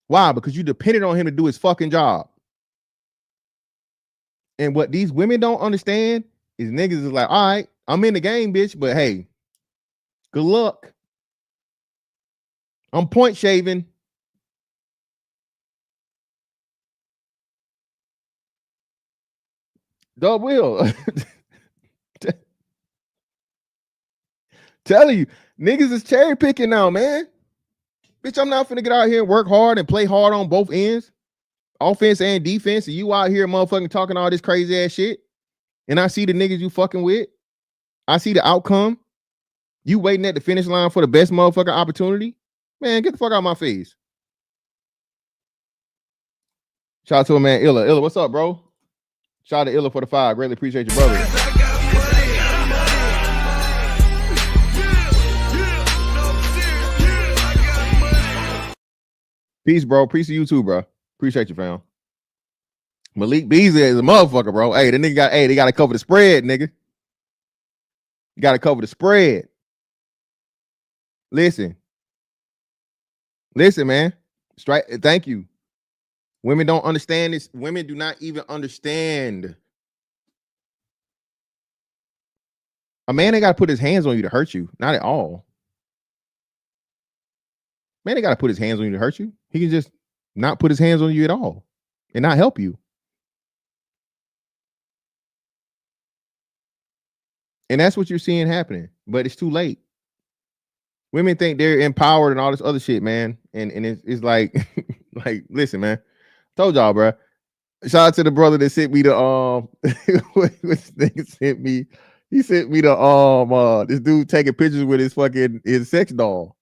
Why? Because you depended on him to do his fucking job. And what these women don't understand is niggas is like, all right, I'm in the game, bitch, but hey, good luck. I'm point shaving. Dub will. Telling you, niggas is cherry picking now, man. Bitch, I'm not finna get out here and work hard and play hard on both ends, offense and defense, and you out here motherfucking talking all this crazy ass shit. And I see the niggas you fucking with. I see the outcome. You waiting at the finish line for the best motherfucking opportunity. Man, get the fuck out of my face. Shout out to a man, Illa. Illa, what's up, bro? Shout out to Illa for the 5. Greatly appreciate your brother. Peace, bro. Peace to you too, bro. Appreciate you, fam. Malik Beasley is a motherfucker, bro. Hey, the nigga they gotta cover the spread, nigga. You gotta cover the spread. Listen, man. Thank you. Women don't understand this. Women do not even understand. A man ain't got to put his hands on you to hurt you. Not at all. Man ain't got to put his hands on you to hurt you. He can just not put his hands on you at all and not help you. And that's what you're seeing happening. But it's too late. Women think they're empowered and all this other shit, man. And it's like, like, listen, man. Told y'all, bro. Shout out to the brother that sent me the which thing sent me. He sent me the this dude taking pictures with his sex doll.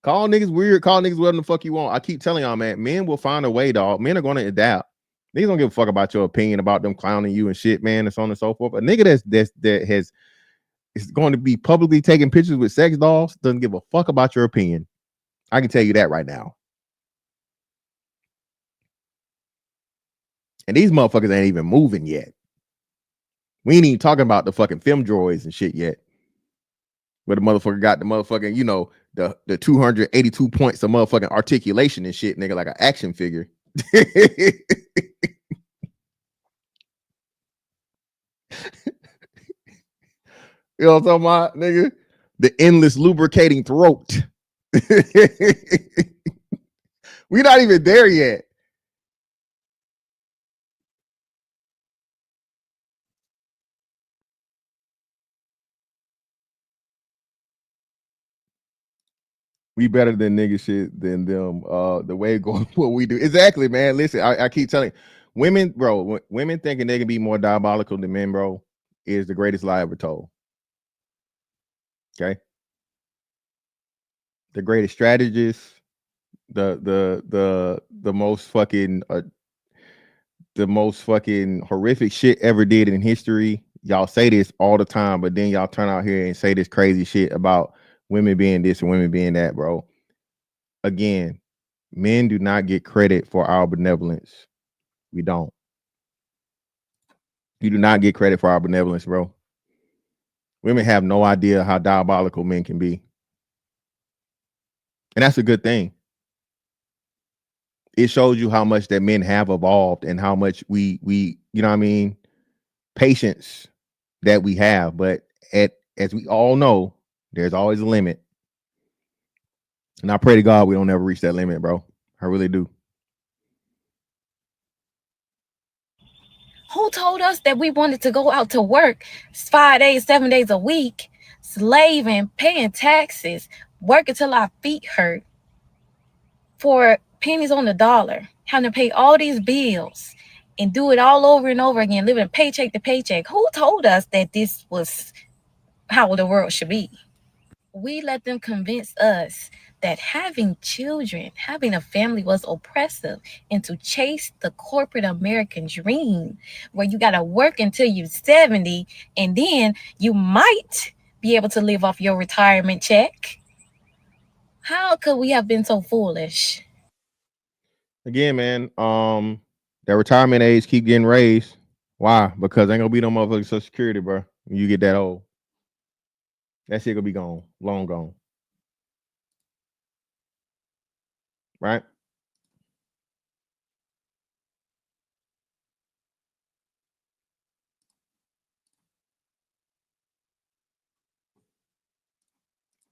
Call niggas weird, call niggas whatever the fuck you want. I keep telling y'all, man, men will find a way, dog. Men are gonna adapt. Niggas don't give a fuck about your opinion about them clowning you and shit, man, and so on and so forth. A nigga that is going to be publicly taking pictures with sex dolls doesn't give a fuck about your opinion. I can tell you that right now. And these motherfuckers ain't even moving yet. We ain't even talking about the fucking film droids and shit yet. Where the motherfucker got the motherfucking, you know, the 282 points of motherfucking articulation and shit, nigga, like an action figure. You know what I'm talking about, nigga? The endless lubricating throat. We're not even there yet. We better than nigga shit than them. The way it goes, what we do. Exactly, man. Listen, I keep telling you, women, bro, women thinking they can be more diabolical than men, bro, is the greatest lie ever told. Okay. The greatest strategist, the most fucking horrific shit ever did in history. Y'all say this all the time, but then y'all turn out here and say this crazy shit about women being this and women being that, bro. Again, men do not get credit for our benevolence. We don't. You do not get credit for our benevolence, bro. Women have no idea how diabolical men can be. And that's a good thing. It shows you how much that men have evolved and how much we you know what I mean, patience that we have. But as we all know, there's always a limit. And I pray to God we don't ever reach that limit, bro. I really do. Who told us that we wanted to go out to work 5 days, 7 days a week, slaving, paying taxes, working till our feet hurt for pennies on the dollar, having to pay all these bills and do it all over and over again, living paycheck to paycheck? Who told us that this was how the world should be? We let them convince us that having children, having a family was oppressive, and to chase the corporate American dream where you got to work until you're 70 and then you might be able to live off your retirement check. How could we have been so foolish? Again, man, that retirement age keep getting raised. Why? Because ain't gonna be no motherfucking Social Security, bro. When you get that old, that shit gonna be gone, long gone. Right?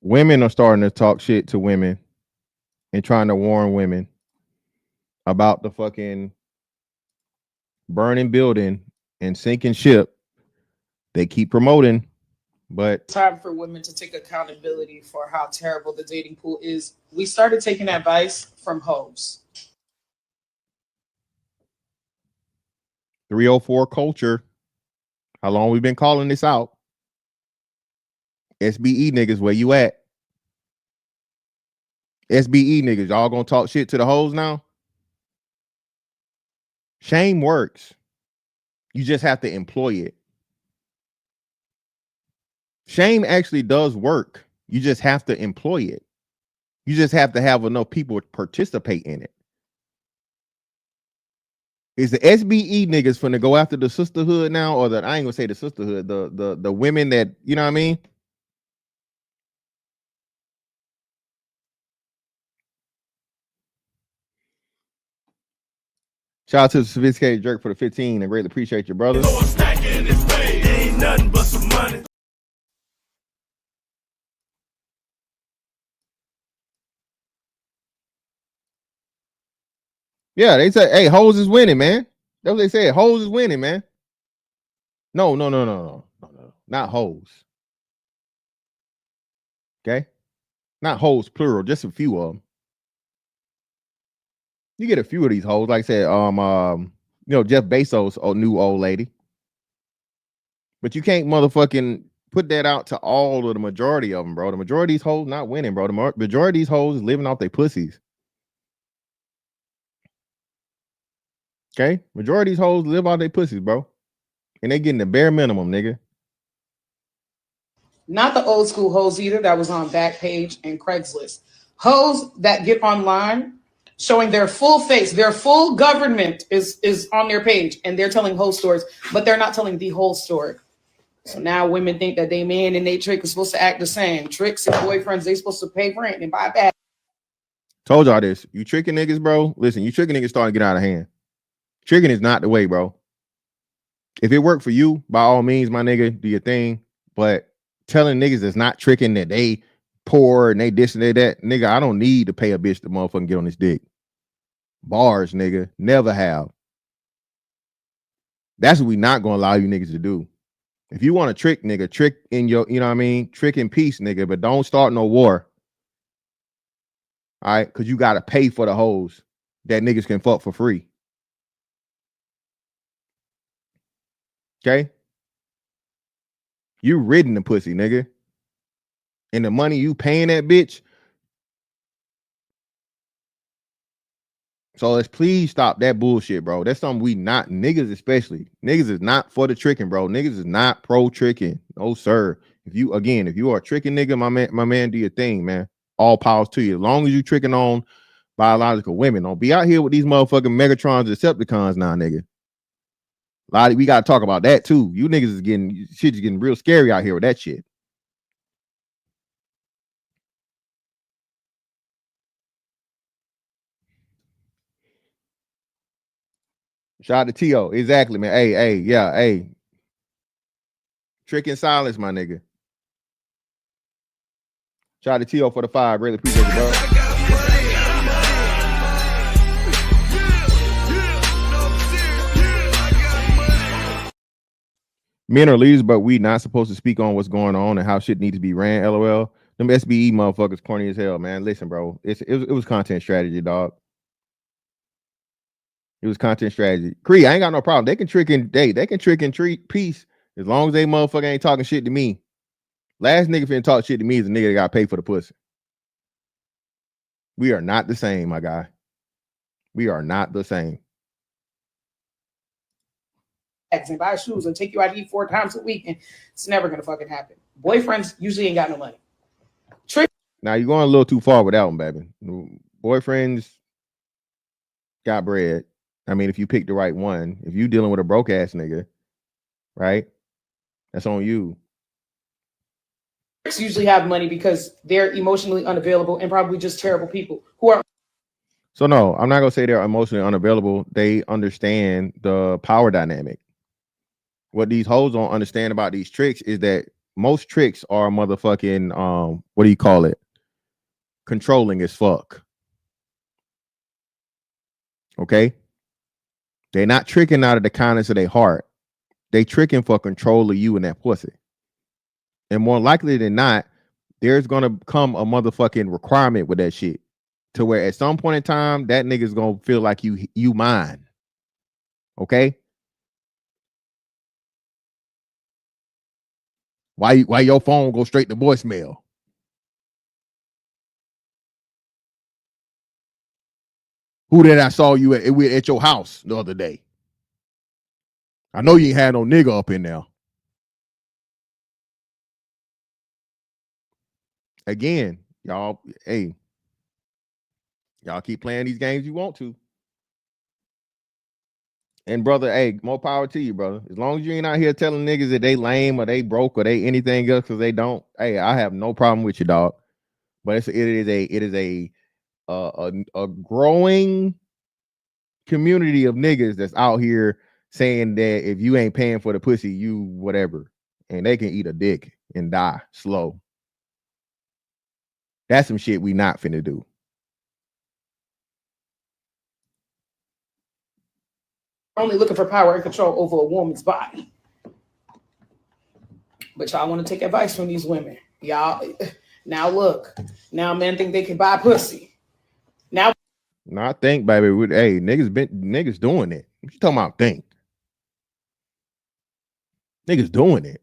Women are starting to talk shit to women and trying to warn women about the fucking burning building and sinking ship they keep promoting. But time for women to take accountability for how terrible the dating pool is. We started taking advice from hoes. 304 culture. How long we been calling this out? SBE niggas, where you at? SBE niggas, y'all gonna talk shit to the hoes now? Shame works. You just have to employ it. Shame actually does work. You just have to employ it. You just have to have enough people participate in it. Is the SBE niggas finna go after the sisterhood now, or I ain't gonna say the sisterhood, the women that, you know what I mean? Shout out to the sophisticated jerk for the 15. I greatly appreciate you, brother. Ain't nothing but some money. Yeah, they say, hey, hoes is winning, man. That's what they said. Hoes is winning, man. No. Not hoes. Okay? Not hoes, plural, just a few of them. You get a few of these hoes, like I said, Jeff Besoz, new old lady. But you can't motherfucking put that out to all of the majority of them, bro. The majority of these hoes not winning, bro. The majority of these hoes is living off their pussies. Okay? Majority of these hoes live off their pussies, bro. And they getting the bare minimum, nigga. Not the old school hoes either that was on Backpage and Craigslist. Hoes that get online showing their full face, their full government is on their page, and they're telling whole stories, but they're not telling the whole story. So now women think that they man and they trick is supposed to act the same. Tricks and boyfriends, they supposed to pay rent and buy back. Told y'all this. You tricking niggas, bro. Listen, you tricking niggas starting to get out of hand. Tricking is not the way, bro. If it worked for you, by all means, my nigga, do your thing. But telling niggas that's not tricking, that they poor and they this and they that, nigga, I don't need to pay a bitch to motherfucking get on this dick. Bars, nigga. Never have. That's what we not gonna allow you niggas to do. If you want to trick, nigga, trick in your, you know what I mean? Trick in peace, nigga, but don't start no war. All right? Because you got to pay for the hoes that niggas can fuck for free. Okay? You ridden the pussy, nigga. And the money you paying that bitch. So let's please stop that bullshit, bro. That's something we not, niggas especially. Niggas is not for the tricking, bro. Niggas is not pro tricking. No, sir. If you are a tricking nigga, my man, do your thing, man. All powers to you. As long as you tricking on biological women, don't be out here with these motherfucking Megatrons and Decepticons now, nigga. We gotta talk about that too. You niggas is getting real scary out here with that shit. Shout out to T.O. Exactly, man. Hey. Trick in silence, my nigga. Shout out to T.O. for the 5. Really appreciate it, bro. Men are leaders, but we not supposed to speak on what's going on and how shit needs to be ran. LOL. Them SBE motherfuckers corny as hell, man. Listen, bro. It was content strategy, dog. It was content strategy. Cree, I ain't got no problem. They can trick and treat peace as long as they motherfucker ain't talking shit to me. Last nigga finna talk shit to me is a nigga that got paid for the pussy. We are not the same, my guy. We are not the same. And buy shoes and take you out to eat 4 times a week, and it's never gonna fucking happen. Boyfriends usually ain't got no money. Now you're going a little too far with that one, baby. Boyfriends got bread. I mean, if you pick the right one, if you dealing with a broke ass nigga, right? That's on you. Usually have money because they're emotionally unavailable and probably just terrible people who are. So no, I'm not gonna say they're emotionally unavailable. They understand the power dynamic. What these hoes don't understand about these tricks is that most tricks are motherfucking what do you call it? Controlling as fuck. Okay? They're not tricking out of the kindness of their heart. They tricking for control of you and that pussy. And more likely than not, there's gonna come a motherfucking requirement with that shit. To where at some point in time, that nigga's gonna feel like you mine. Okay? Why your phone go straight to voicemail? Who did I saw you at your house the other day? I know you ain't had no nigga up in there. Again, y'all, hey, y'all keep playing these games you want to. And brother, hey, more power to you, brother. As long as you ain't out here telling niggas that they lame or they broke or they anything else because they don't. Hey, I have no problem with you, dog. But it is a growing community of niggas that's out here saying that if you ain't paying for the pussy, you whatever, and they can eat a dick and die slow. That's some shit we not finna do. Only looking for power and control over a woman's body. But y'all want to take advice from these women. Y'all, now look. Now men think they can buy pussy. Now I think, baby, hey, niggas doing it. What you talking about think? Niggas doing it.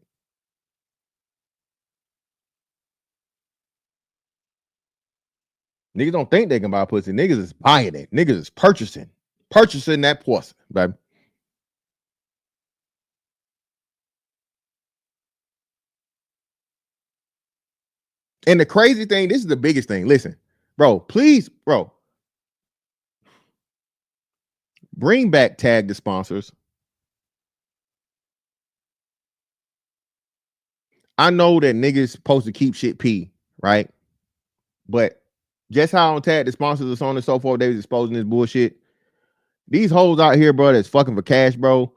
Niggas don't think they can buy pussy. Niggas is buying it. Niggas is purchasing that pussy, baby. And the crazy thing, this is the biggest thing. Listen, bro, please, bro, bring back tag the sponsors. I know that niggas supposed to keep shit P, right? But just how on tag the sponsors and so on and so forth, they was exposing this bullshit. These hoes out here, bro, that's fucking for cash, bro.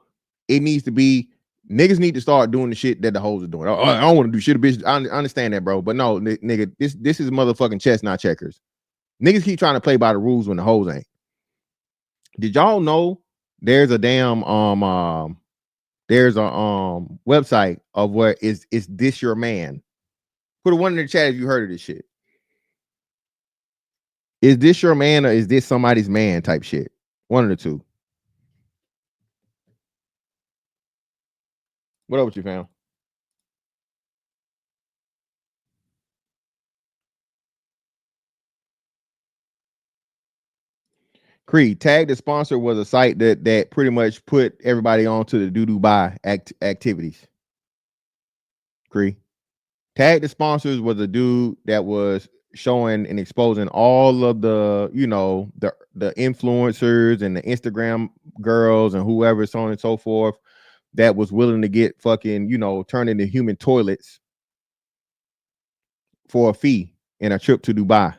It needs to be niggas need to start doing the shit that the hoes are doing. I don't want to do shit, bitch. I understand that, bro. But no, nigga, this is motherfucking chess, not checkers. Niggas keep trying to play by the rules when the hoes ain't. Did y'all know there's a damn website of where is this your man? Put a one in the chat if you heard of this shit. Is this your man or is this somebody's man type shit? One of the two. What up with you, fam? Creed, Tag the Sponsor was a site that pretty much put everybody onto the doo-doo buy activities. Creed. Tag the Sponsors was a dude that was showing and exposing all of the, you know, the influencers and the Instagram girls and whoever, so on and so forth, that was willing to get fucking, you know, turned into human toilets for a fee in a trip to Dubai.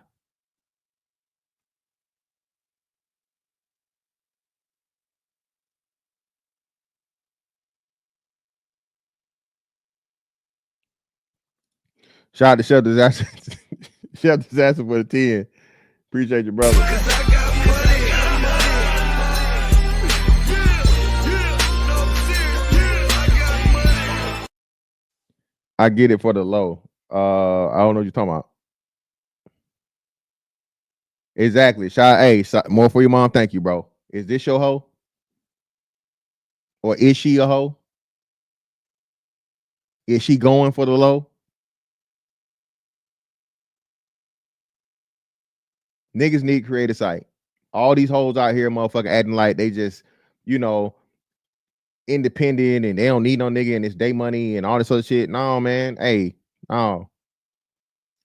Shout out to Chef Disaster. Chef Disaster for the 10. Appreciate you, brother. I get it for the low. I don't know what you're talking about. Exactly. Hey, more for your mom. Thank you, bro. Is this your hoe? Or is she a hoe? Is she going for the low? Niggas need to create a site. All these hoes out here, motherfucker, acting like they just, you know, independent and they don't need no nigga and it's day money and all this other shit. No, man. Hey, no.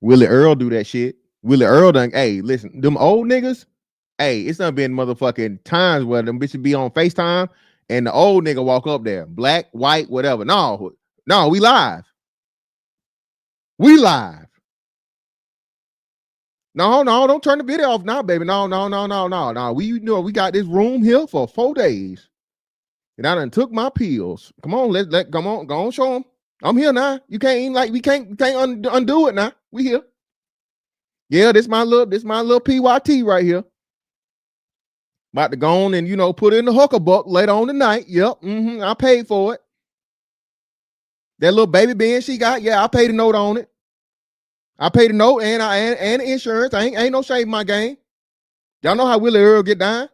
Willie Earl do that shit. Willie Earl done, hey, listen, them old niggas, hey, it's done been motherfucking times where them bitches be on FaceTime and the old nigga walk up there, black, white, whatever. No, we live. We live. No, don't turn the video off now, baby. No. We we got this room here for 4 days. And I done took my pills. Come on, come on, go on, show them. I'm here now. You can't even we can't undo it now. We here. Yeah, this my little PYT right here. About to go on and put in the hooker buck later on tonight. Yep. I paid for it. That little baby band she got, yeah, I paid a note on it. I paid a note and insurance. I ain't no shame in my game. Y'all know how Willie Earl get down.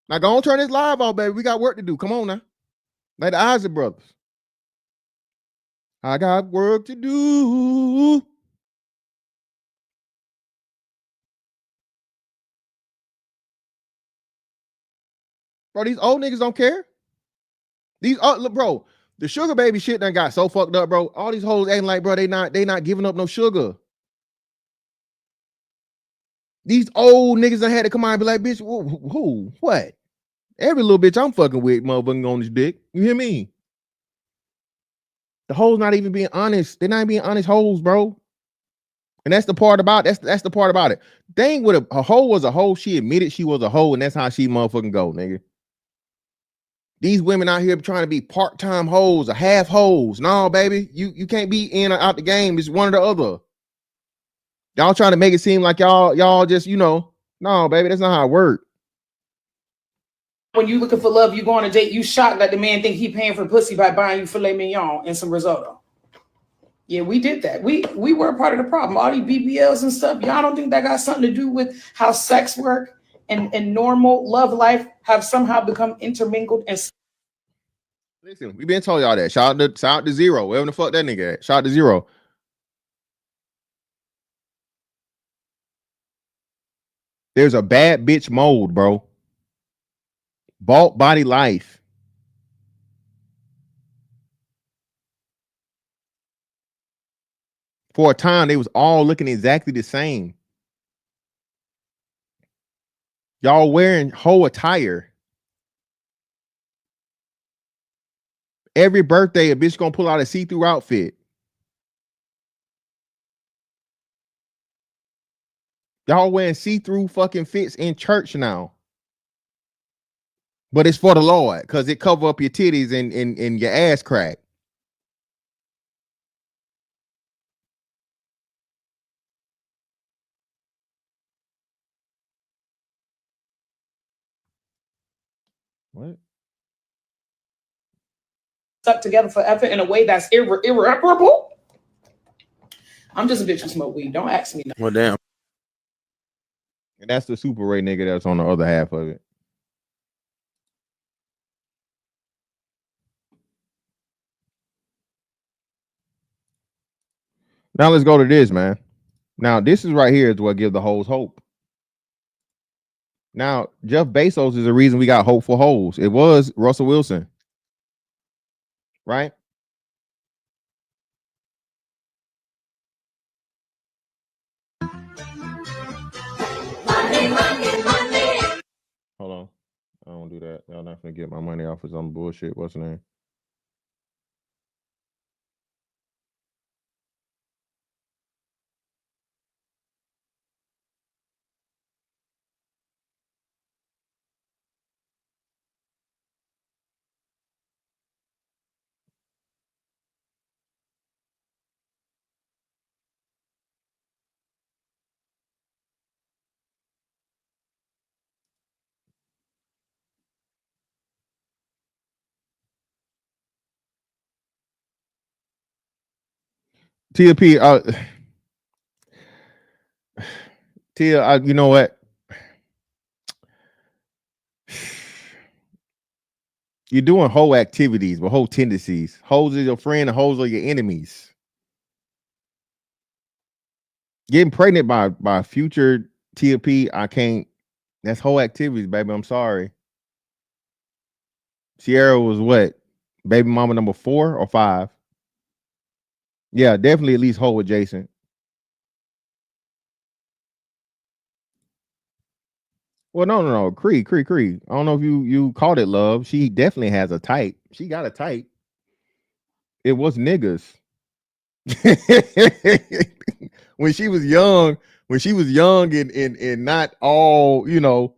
Now go on, turn this live off, baby. We got work to do. Come on now. Like the Isaac brothers. I got work to do. Bro, these old niggas don't care. Look, bro, the sugar baby shit done got so fucked up, bro. All these hoes acting like, bro, they not giving up no sugar. These old niggas done had to come out and be like, bitch, who? What? Every little bitch I'm fucking with, motherfucking on this dick. You hear me? The hoes not even being honest. They're not even being honest hoes, bro. And that's the part about that's the part about it. Thing with a hoe was a hoe. She admitted she was a hoe, and that's how she motherfucking go, nigga. These women out here trying to be part-time hoes or half hoes. No, baby, you can't be in or out the game. It's one or the other. Y'all trying to make it seem like y'all just, no, baby, that's not how it works. When you looking for love, you go on a date, you shocked that the man think he paying for pussy by buying you filet mignon and some risotto. Yeah, we did that. We were a part of the problem. All these BBLs and stuff, y'all don't think that got something to do with how sex work and normal love life have somehow become intermingled? And listen, we've been told y'all that. Shout out to Zero, wherever the fuck that nigga at. Shout out to Zero. There's a bad bitch mode, bro. Bulk body life. For a time, they was all looking exactly the same. Y'all wearing hoe attire. Every birthday, a bitch gonna pull out a see-through outfit. Y'all wearing see-through fucking fits in church now. But it's for the Lord, because it cover up your titties and your ass crack. What? Stuck together forever in a way that's irreparable. I'm just a bitch who smoke weed. Don't ask me. Well, damn. And that's the Super Ray nigga that's on the other half of it. Now let's go to this, man. Now this is right here is what gives the hoes hope. Now Jeff Bezos is the reason we got hope for hoes. It was Russell Wilson, right? Hold on, I don't do that. Y'all not gonna get my money off of some bullshit. What's the name? TLP, Tia, you know what? You're doing whole activities with whole tendencies. Hoes are your friend and hoes are your enemies. Getting pregnant by future TLP, I can't. That's whole activities, baby. I'm sorry. Sierra was what? Baby mama number 4 or 5? Yeah, definitely at least whole adjacent. Well, no. Cree. I don't know if you called it love. She definitely has a type. She got a type. It was niggas. when she was young and not all,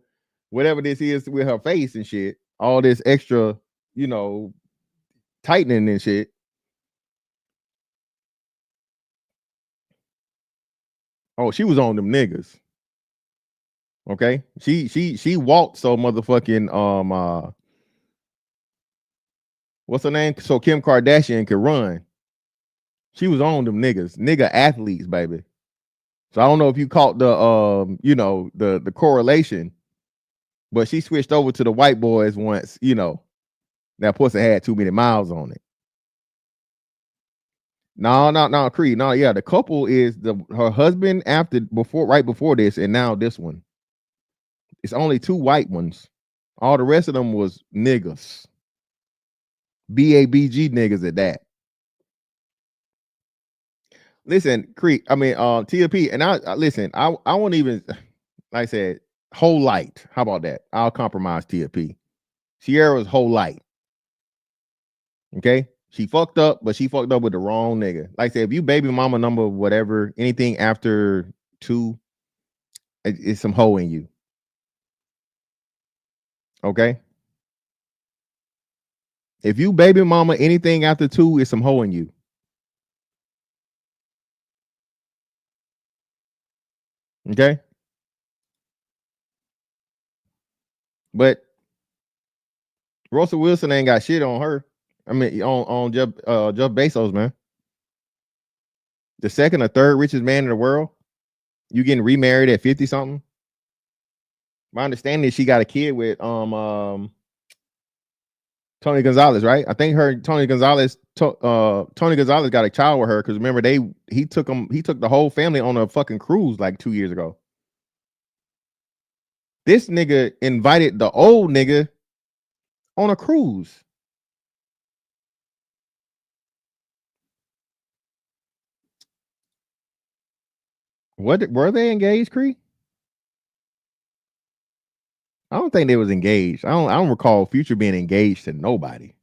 whatever this is with her face and shit, all this extra, tightening and shit. Oh, she was on them niggas. Okay. She walked so motherfucking what's her name? So Kim Kardashian could run. She was on them nigga athletes, baby. So I don't know if you caught the the correlation, but she switched over to the white boys once, that pussy had too many miles on it. No, Creed. No, yeah. The couple is her husband right before this, and now this one. It's only 2 white ones. All the rest of them was niggas. BABG niggas at that. Listen, Creed. I mean, TLP, and I listen. I won't even, like I said, whole light. How about that? I'll compromise TLP. Sierra's whole light. Okay, she fucked up, but she fucked up with the wrong nigga. Like I said, if you baby mama number whatever, anything after 2, it's some hoe in you. Okay. If you baby mama anything after 2, it's some hoe in you. Okay. But Russell Wilson ain't got shit on her. I mean, on Jeff Bezos, man. The second or third richest man in the world. You getting remarried at 50 something. My understanding is she got a kid with Tony Gonzalez, right? I think Tony Gonzalez got a child with her because remember he took the whole family on a fucking cruise like 2 years ago. This nigga invited the old nigga on a cruise. What were they engaged, Cree? I don't think they was engaged. I don't recall Future being engaged to nobody.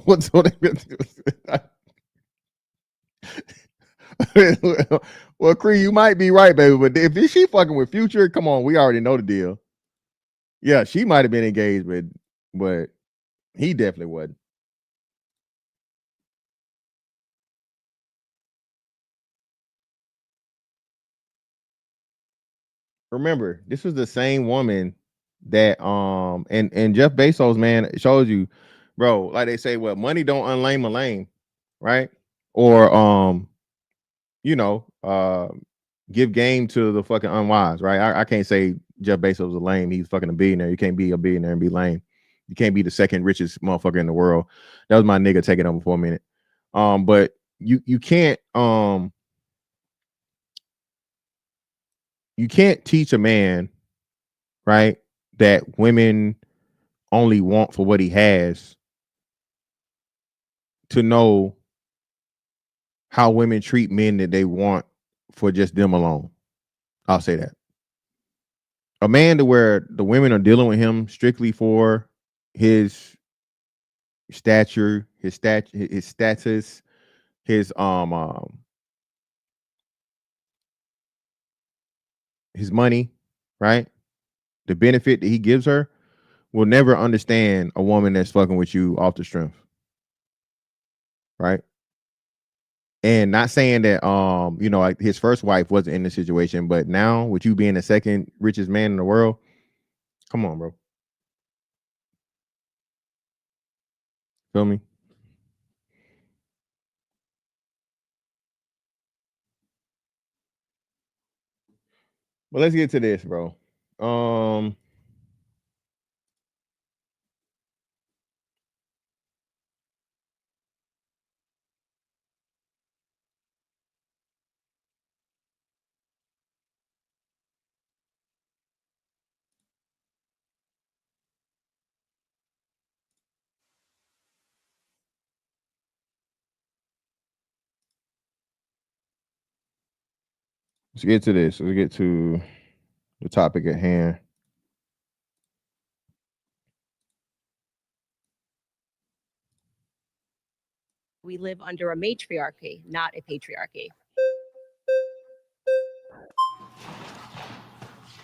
What's what well, Cree, you might be right, baby. But if she fucking with Future, come on, we already know the deal. Yeah, she might have been engaged, but he definitely wasn't. Remember, this was the same woman that and Jeff Bezos, man, shows you, bro. Like they say, well, money don't unlame a lame, right? Or give game to the fucking unwise, right? I can't say Jeff Bezos is a lame. He's fucking a billionaire. You can't be a billionaire and be lame. You can't be the second richest motherfucker in the world. That was my nigga taking over for a minute. But you can't teach a man, right, that women only want for what he has to know how women treat men that they want for just them alone. I'll say that. A man to where the women are dealing with him strictly for his stature, his status, his money, right? The benefit that he gives her, will never understand a woman that's fucking with you off the strength. Right? And not saying that like his first wife wasn't in the situation, but now with you being the second richest man in the world, come on, bro. Feel me? But let's get to this, bro. Let's get to this. Let's get to the topic at hand. We live under a matriarchy, not a patriarchy.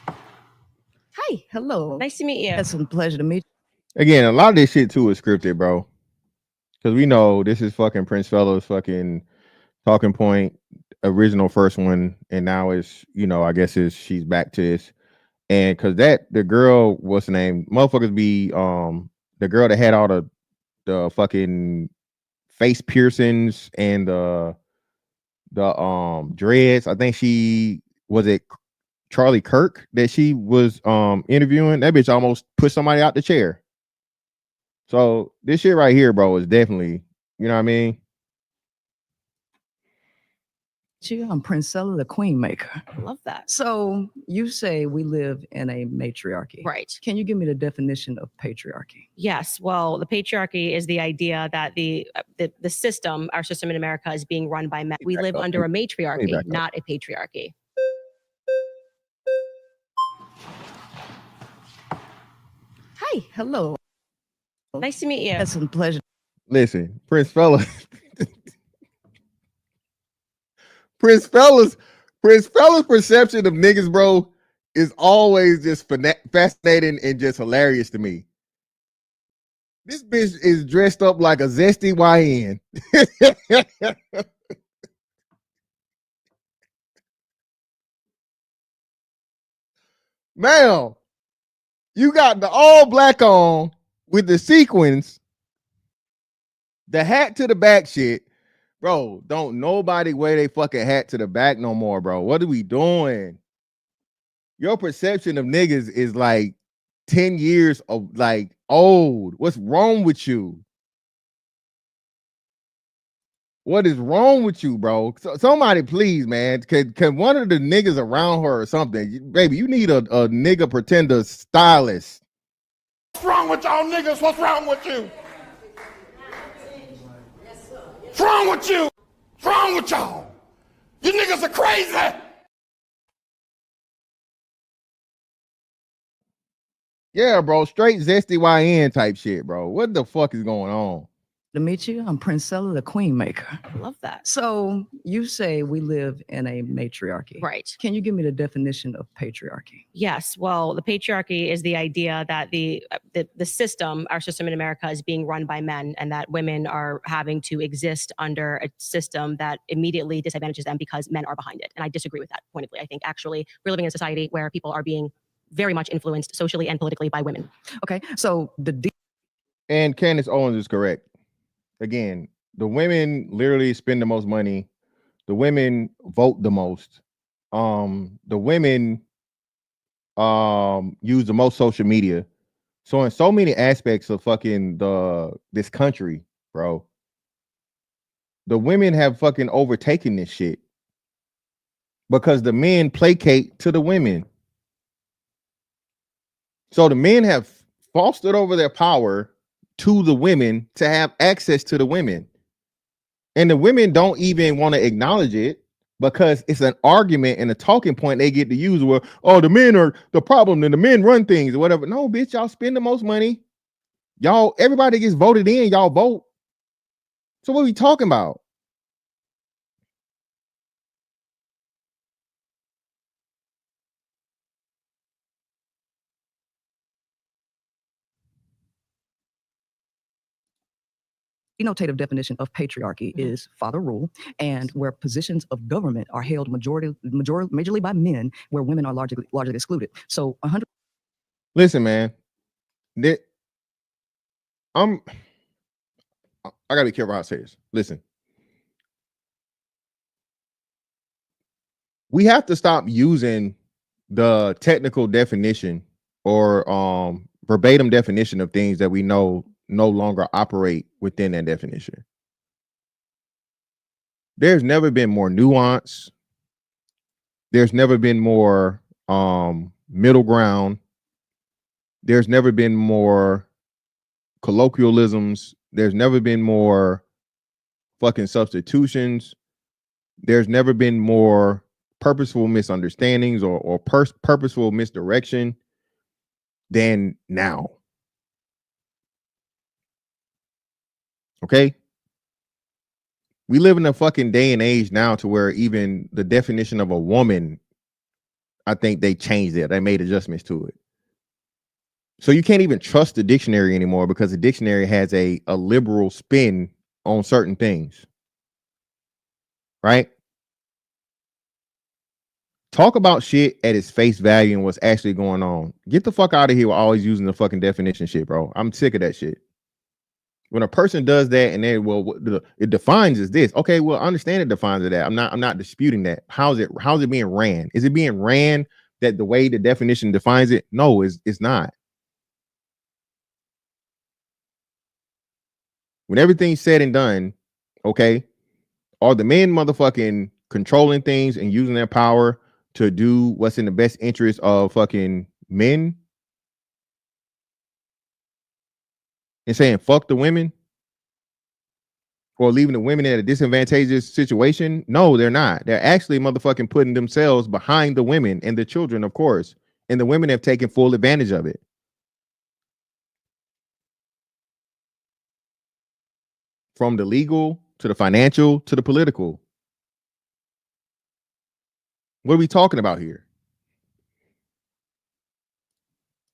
Hi, hello. Nice to meet you. It's a pleasure to meet you. Again, a lot of this shit too is scripted, bro. Because we know this is fucking Prince Fellow's fucking talking point, original first one, and now it's, you know, I guess she's back to this. And because the girl, what's the name? Motherfuckers be the girl that had all the fucking face piercings and the dreads. I think she was it Charlie Kirk that she was interviewing. That bitch almost pushed somebody out the chair. So this shit right here, bro, is definitely, you know what I mean? I'm Princella, the Queen Maker. I love that. So you say we live in a matriarchy. Right. Can you give me the definition of patriarchy? Yes. Well, the patriarchy is the idea that the system, our system in America, is being run by men. We live under a matriarchy, not a patriarchy. Hi, hello. Nice to meet you. It's a pleasure. Listen, Prince Fella's perception of niggas, bro, is always just fascinating and just hilarious to me. This bitch is dressed up like a zesty YN. Ma'am, you got the all black on with the sequins, the hat to the back shit. Bro, don't nobody wear they fucking hat to the back no more, bro. What are we doing? Your perception of niggas is like 10 years of like old. What's wrong with you? What is wrong with you, bro? Somebody please, man. Can one of the niggas around her or something? Baby, you need a nigga pretender stylist. What's wrong with y'all niggas? What's wrong with you? What's wrong with you? What's wrong with y'all? You niggas are crazy. Yeah, bro. Straight zesty YN type shit, bro. What the fuck is going on? To meet you, I'm Princella, the Queen Maker. I love that. So you say we live in a matriarchy. Right. Can you give me the definition of patriarchy? Yes. Well, the patriarchy is the idea that the system, our system in America, is being run by men, and that women are having to exist under a system that immediately disadvantages them because men are behind it. And I disagree with that pointedly. I think actually we're living in a society where people are being very much influenced socially and politically by women. Okay. So and Candace Owens is correct. Again, the women literally spend the most money. The women vote the most. The women use the most social media. So in so many aspects of fucking this country, bro, the women have fucking overtaken this shit because the men placate to the women. So the men have fostered over their power to the women to have access to the women. And the women don't even want to acknowledge it because it's an argument and a talking point they get to use where, oh, the men are the problem and the men run things or whatever. No, bitch, y'all spend the most money. Y'all, everybody gets voted in, y'all vote. So what are we talking about? denotative definition of patriarchy is father rule, and where positions of government are held majorly by men, where women are largely excluded. So 100. Listen, man, I gotta be careful how I say this. Listen, we have to stop using the technical definition or verbatim definition of things that we know no longer operate within that definition. There's never been more nuance. There's never been more middle ground. There's never been more colloquialisms. There's never been more fucking substitutions. There's never been more purposeful misunderstandings or purposeful misdirection than now. Okay? We live in a fucking day and age now to where even the definition of a woman, I think they changed it. They made adjustments to it. So you can't even trust the dictionary anymore because the dictionary has a liberal spin on certain things. Right? Talk about shit at its face value and what's actually going on. Get the fuck out of here with always using the fucking definition shit, bro. I'm sick of that shit. When a person does that and then, well, it defines as this. Okay, well, I understand it defines it that. I'm not disputing that. How's it being ran? Is it being ran that the way the definition defines it? No, it's not. When everything's said and done, okay, are the men motherfucking controlling things and using their power to do what's in the best interest of fucking men and saying fuck the women or leaving the women in a disadvantageous situation? No, they're not. They're actually motherfucking putting themselves behind the women and the children, of course. And the women have taken full advantage of it. From the legal to the financial to the political. What are we talking about here?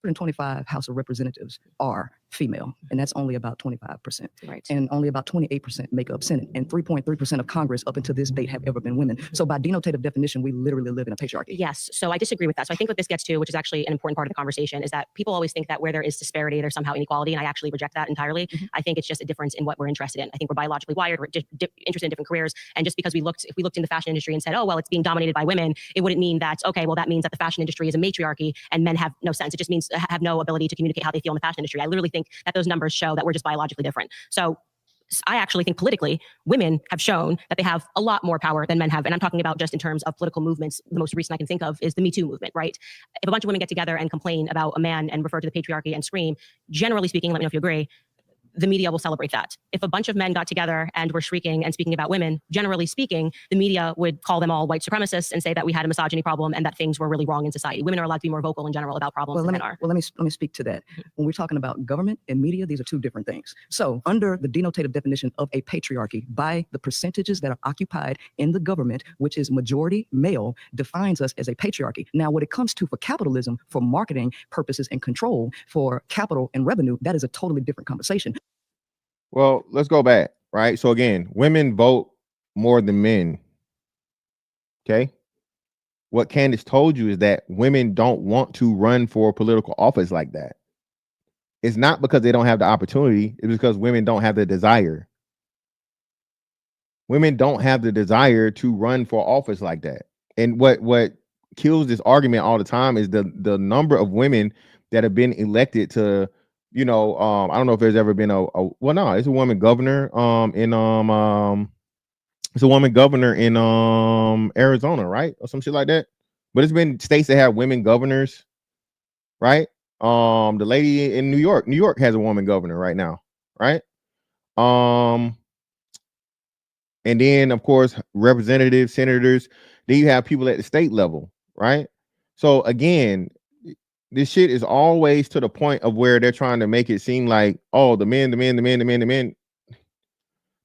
125 House of Representatives are female, and that's only about 25%. Right. And only about 28% make up Senate, and 3.3% of Congress up until this date have ever been women. So by denotative definition, we literally live in a patriarchy. Yes. So I disagree with that. So I think what this gets to, which is actually an important part of the conversation, is that people always think that where there is disparity, there's somehow inequality. And I actually reject that entirely. Mm-hmm. I think it's just a difference in what we're interested in. I think we're biologically wired. We're interested in different careers. And just because if we looked in the fashion industry and said, oh, well, it's being dominated by women, it wouldn't mean that, okay, well, that means that the fashion industry is a matriarchy and men have no sense. It just means have no ability to communicate how they feel in the fashion industry. I literally think that those numbers show that we're just biologically different. So I actually think politically, women have shown that they have a lot more power than men have. And I'm talking about just in terms of political movements. The most recent I can think of is the Me Too movement, right? If a bunch of women get together and complain about a man and refer to the patriarchy and scream, generally speaking, let me know if you agree, the media will celebrate that. If a bunch of men got together and were shrieking and speaking about women, generally speaking, the media would call them all white supremacists and say that we had a misogyny problem and that things were really wrong in society. Women are allowed to be more vocal in general about problems than men are. Well, let me speak to that. When we're talking about government and media, these are two different things. So under the denotative definition of a patriarchy, by the percentages that are occupied in the government, which is majority male, defines us as a patriarchy. Now, when it comes to for capitalism, for marketing purposes and control, for capital and revenue, that is a totally different conversation. Well, let's go back, right? So again, women vote more than men. Okay. What Candace told you is that women don't want to run for political office like that. It's not because they don't have the opportunity. It's because women don't have the desire. Women don't have the desire to run for office like that. And what kills this argument all the time is the number of women that have been elected to, I don't know if there's ever been it's a woman governor it's a woman governor in Arizona, right? Or some shit like that. But it's been states that have women governors, right? The lady in New York has a woman governor right now, right? And then of course representatives, senators, then you have people at the state level, right? So again, this shit is always to the point of where they're trying to make it seem like, oh, the men. The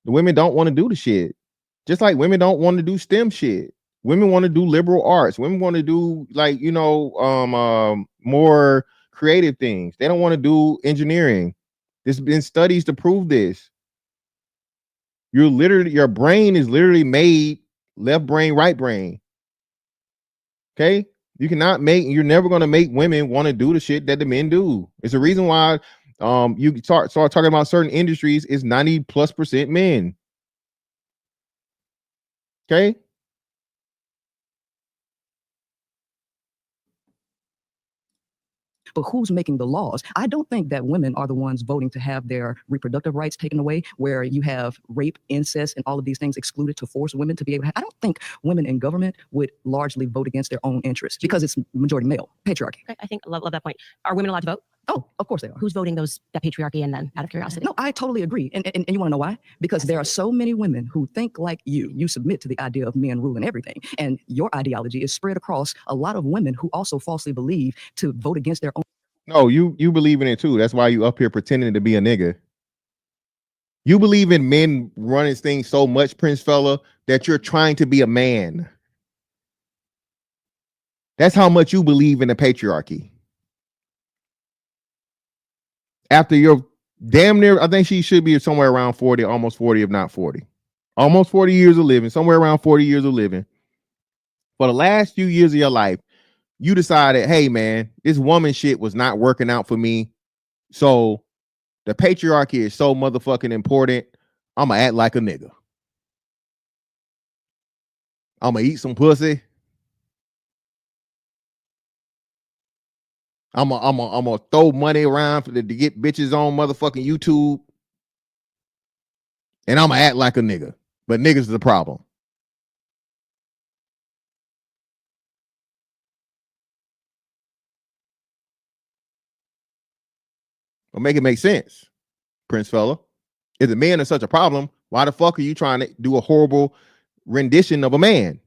women don't want to do the shit. Just like women don't want to do STEM shit. Women want to do liberal arts. Women want to do more creative things. They don't want to do engineering. There's been studies to prove this. Your brain is literally made left brain, right brain. Okay? You're never going to make women want to do the shit that the men do. It's the reason why you start talking about certain industries is 90+% men. Okay. but who's making the laws? I don't think that women are the ones voting to have their reproductive rights taken away, where you have rape, incest, and all of these things excluded to force women to be able to. I don't think women in government would largely vote against their own interests because it's majority male patriarchy. I think love that point. Are women allowed to vote? Oh, of course they are. Who's voting that patriarchy and then out of curiosity? No, I totally agree. And you want to know why? Because there are so many women who think like you. You submit to the idea of men ruling everything. And your ideology is spread across a lot of women who also falsely believe to vote against their own. No, you believe in it too. That's why you up here pretending to be a nigga. You believe in men running things so much, Prince Fella, that you're trying to be a man. That's how much you believe in the patriarchy. After you're damn near, I think she should be somewhere around 40, almost 40, if not 40. Almost 40 years of living, somewhere around 40 years of living. For the last few years of your life, you decided, hey, man, this woman shit was not working out for me. So the patriarchy is so motherfucking important. I'm going to act like a nigga. I'm going to eat some pussy. I'm gonna throw money around to get bitches on motherfucking YouTube. And I'm gonna act like a nigga. But niggas is the problem. Well, make it make sense, Prince Fella. If the men are such a problem, why the fuck are you trying to do a horrible rendition of a man?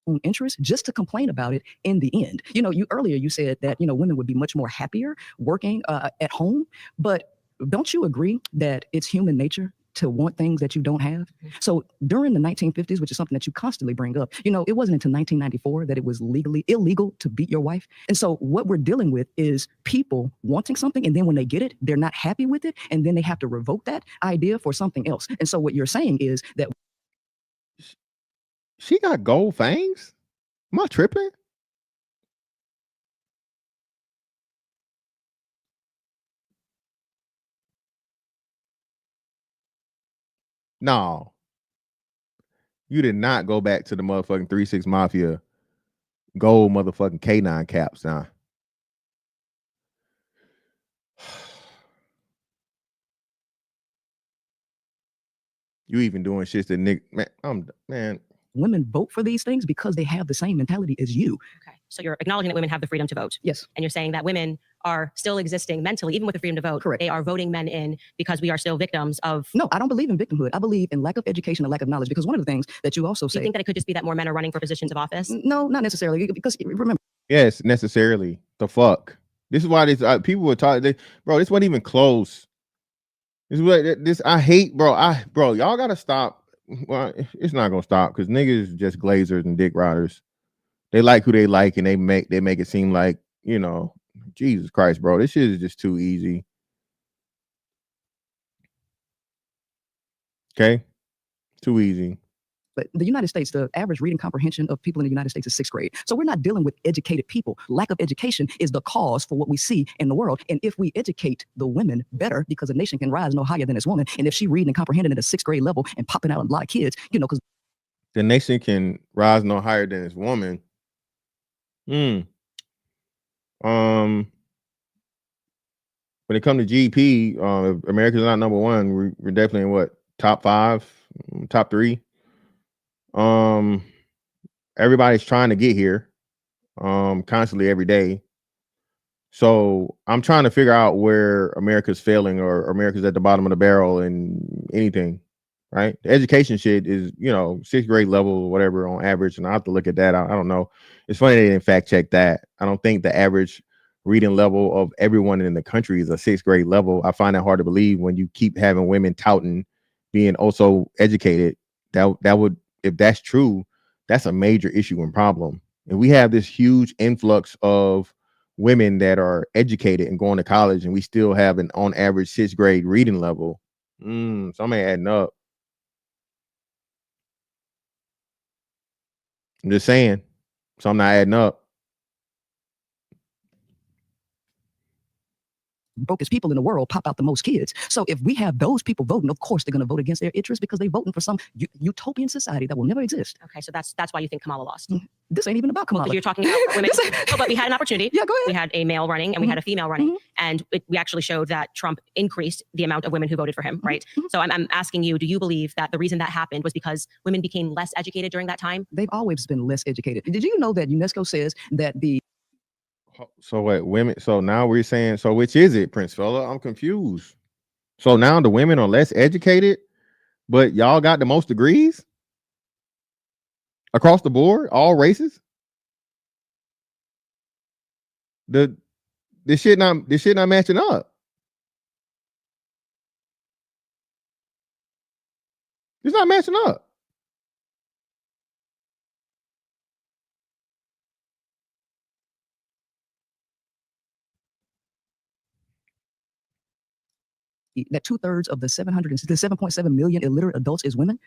Own interest just to complain about it in the end. You know, you earlier you said that, you know, women would be much more happier working at home, but don't you agree that it's human nature to want things that you don't have? So during the 1950s, which is something that you constantly bring up, you know, it wasn't until 1994 that it was legally illegal to beat your wife. And so what we're dealing with is people wanting something, and then when they get it, they're not happy with it, and then they have to revoke that idea for something else. And so what you're saying is that she got gold fangs? Am I tripping? No. You did not go back to the motherfucking 3-6 Mafia gold motherfucking K9 caps now. You even doing shit that Nick, man. Women vote for these things because they have the same mentality as you. Okay. So you're acknowledging that women have the freedom to vote. Yes. And you're saying that women are still existing mentally, even with the freedom to vote. Correct. They are voting men in because we are still victims of. No, I don't believe in victimhood. I believe in lack of education and lack of knowledge, because one of the things that you also Do say. you think that it could just be that more men are running for positions of office? No, not necessarily, because remember. Yes, necessarily. The fuck. This is why this people were talking. Bro, this wasn't even close. This is what this I hate, bro. Y'all gotta stop. Well, it's not gonna stop because niggas just glazers and dick riders. They like who they like, and they make it seem like, you know, Jesus Christ, bro. This shit is just too easy. Okay, too easy. But the United States, the average reading comprehension of people in the United States is 6th grade. So we're not dealing with educated people. Lack of education is the cause for what we see in the world. And if we educate the women better, because a nation can rise no higher than its woman. And if she reading and comprehending at a 6th grade level and popping out a lot of kids, you know, because the nation can rise no higher than its woman. When it comes to GDP, if America's not number one, we're definitely in what, top 5, top 3. Everybody's trying to get here constantly every day. So I'm trying to figure out where America's failing or America's at the bottom of the barrel in anything, right? The education shit is, you know, 6th grade level or whatever on average, and I have to look at that. I don't know. It's funny they didn't fact check that. I don't think the average reading level of everyone in the country is a 6th grade level. I find that hard to believe when you keep having women touting being also educated. That would, if that's true, that's a major issue and problem. And we have this huge influx of women that are educated and going to college, and we still have an on average 6th grade reading level. Something adding up. I'm just saying, something not adding up. brokest people in the world pop out the most kids. So if we have those people voting, of course they're going to vote against their interests because they're voting for some utopian society that will never exist. Okay, so that's why you think Kamala lost. This ain't even about Kamala. Because you're talking about women. No, but we had an opportunity. Yeah, go ahead. We had a male running and we had a female running, and we actually showed that Trump increased the amount of women who voted for him, right? So I'm asking you, do you believe that the reason that happened was because women became less educated during that time? They've always been less educated. Did you know that UNESCO says that the So what, women? So now we're saying, so which is it, Prince Fella? I'm confused. So now the women are less educated, but y'all got the most degrees across the board, all races. This shit not matching up. It's not matching up. that 2/3 of the 7.7 million illiterate adults is women.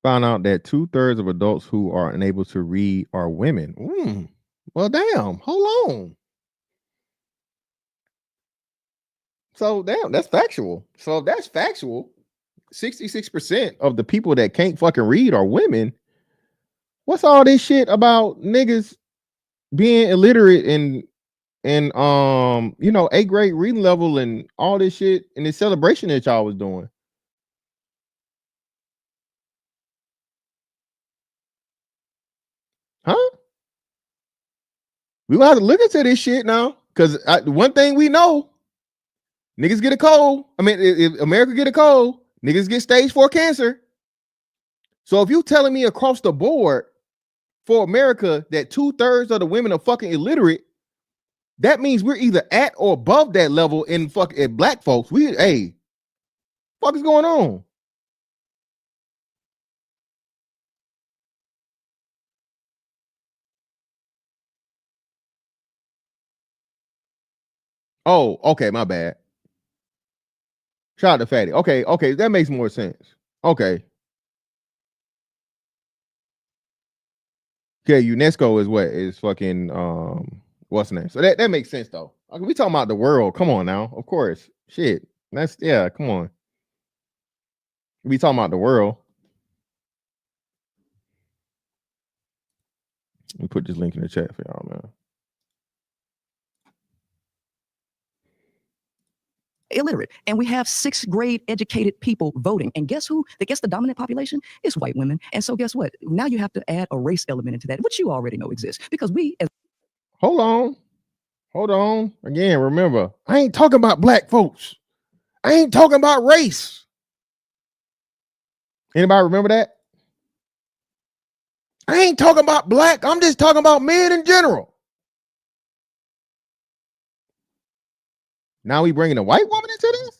Found out that 2/3 of adults who are unable to read are women. Well, damn. Hold on. So damn, that's factual. So if that's factual, 66% of the people that can't fucking read are women. What's all this shit about niggas being illiterate and 8th grade reading level and all this shit and this celebration that y'all was doing? Huh? We gonna have to look into this shit now, because one thing we know, niggas get a cold. I mean, if America get a cold, niggas get stage 4 cancer. So if you telling me across the board for America that 2/3 of the women are fucking illiterate, that means we're either at or above that level in fucking black folks. Fuck is going on? Oh, okay, my bad. Shout out to Fatty. Okay, that makes more sense. Okay. Okay, UNESCO is what is fucking what's the name? So that makes sense though. We talking about the world. Come on now. Of course. Shit. Come on. We talking about the world. Let me put this link in the chat for y'all, man. Illiterate, and we have 6th grade educated people voting, and guess who? The dominant population is white women. And so guess what? Now you have to add a race element into that, which you already know exists, because we as hold on again, remember, I ain't talking about black folks. I ain't talking about race. Anybody remember that? I ain't talking about black. I'm just talking about men in general. Now we bringing a white woman into this?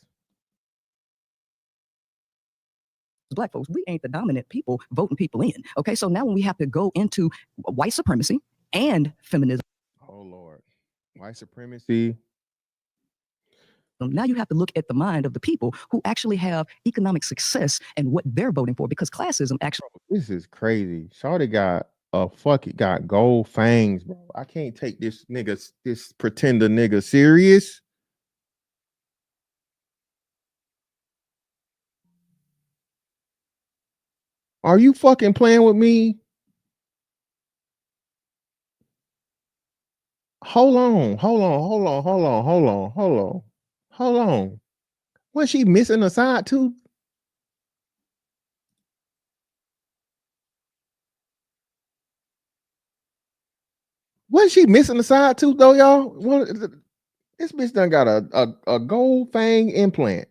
black folks, we ain't the dominant people voting people in. Okay, so now when we have to go into white supremacy and feminism. Oh Lord, white supremacy. Now you have to look at the mind of the people who actually have economic success and what they're voting for, because classism actually. This is crazy. Shawty got gold fangs, bro. I can't take this pretender nigga serious. Are you fucking playing with me? Hold on. Was she missing a side tooth? Was she missing a side tooth though, y'all? This bitch done got a gold fang implant.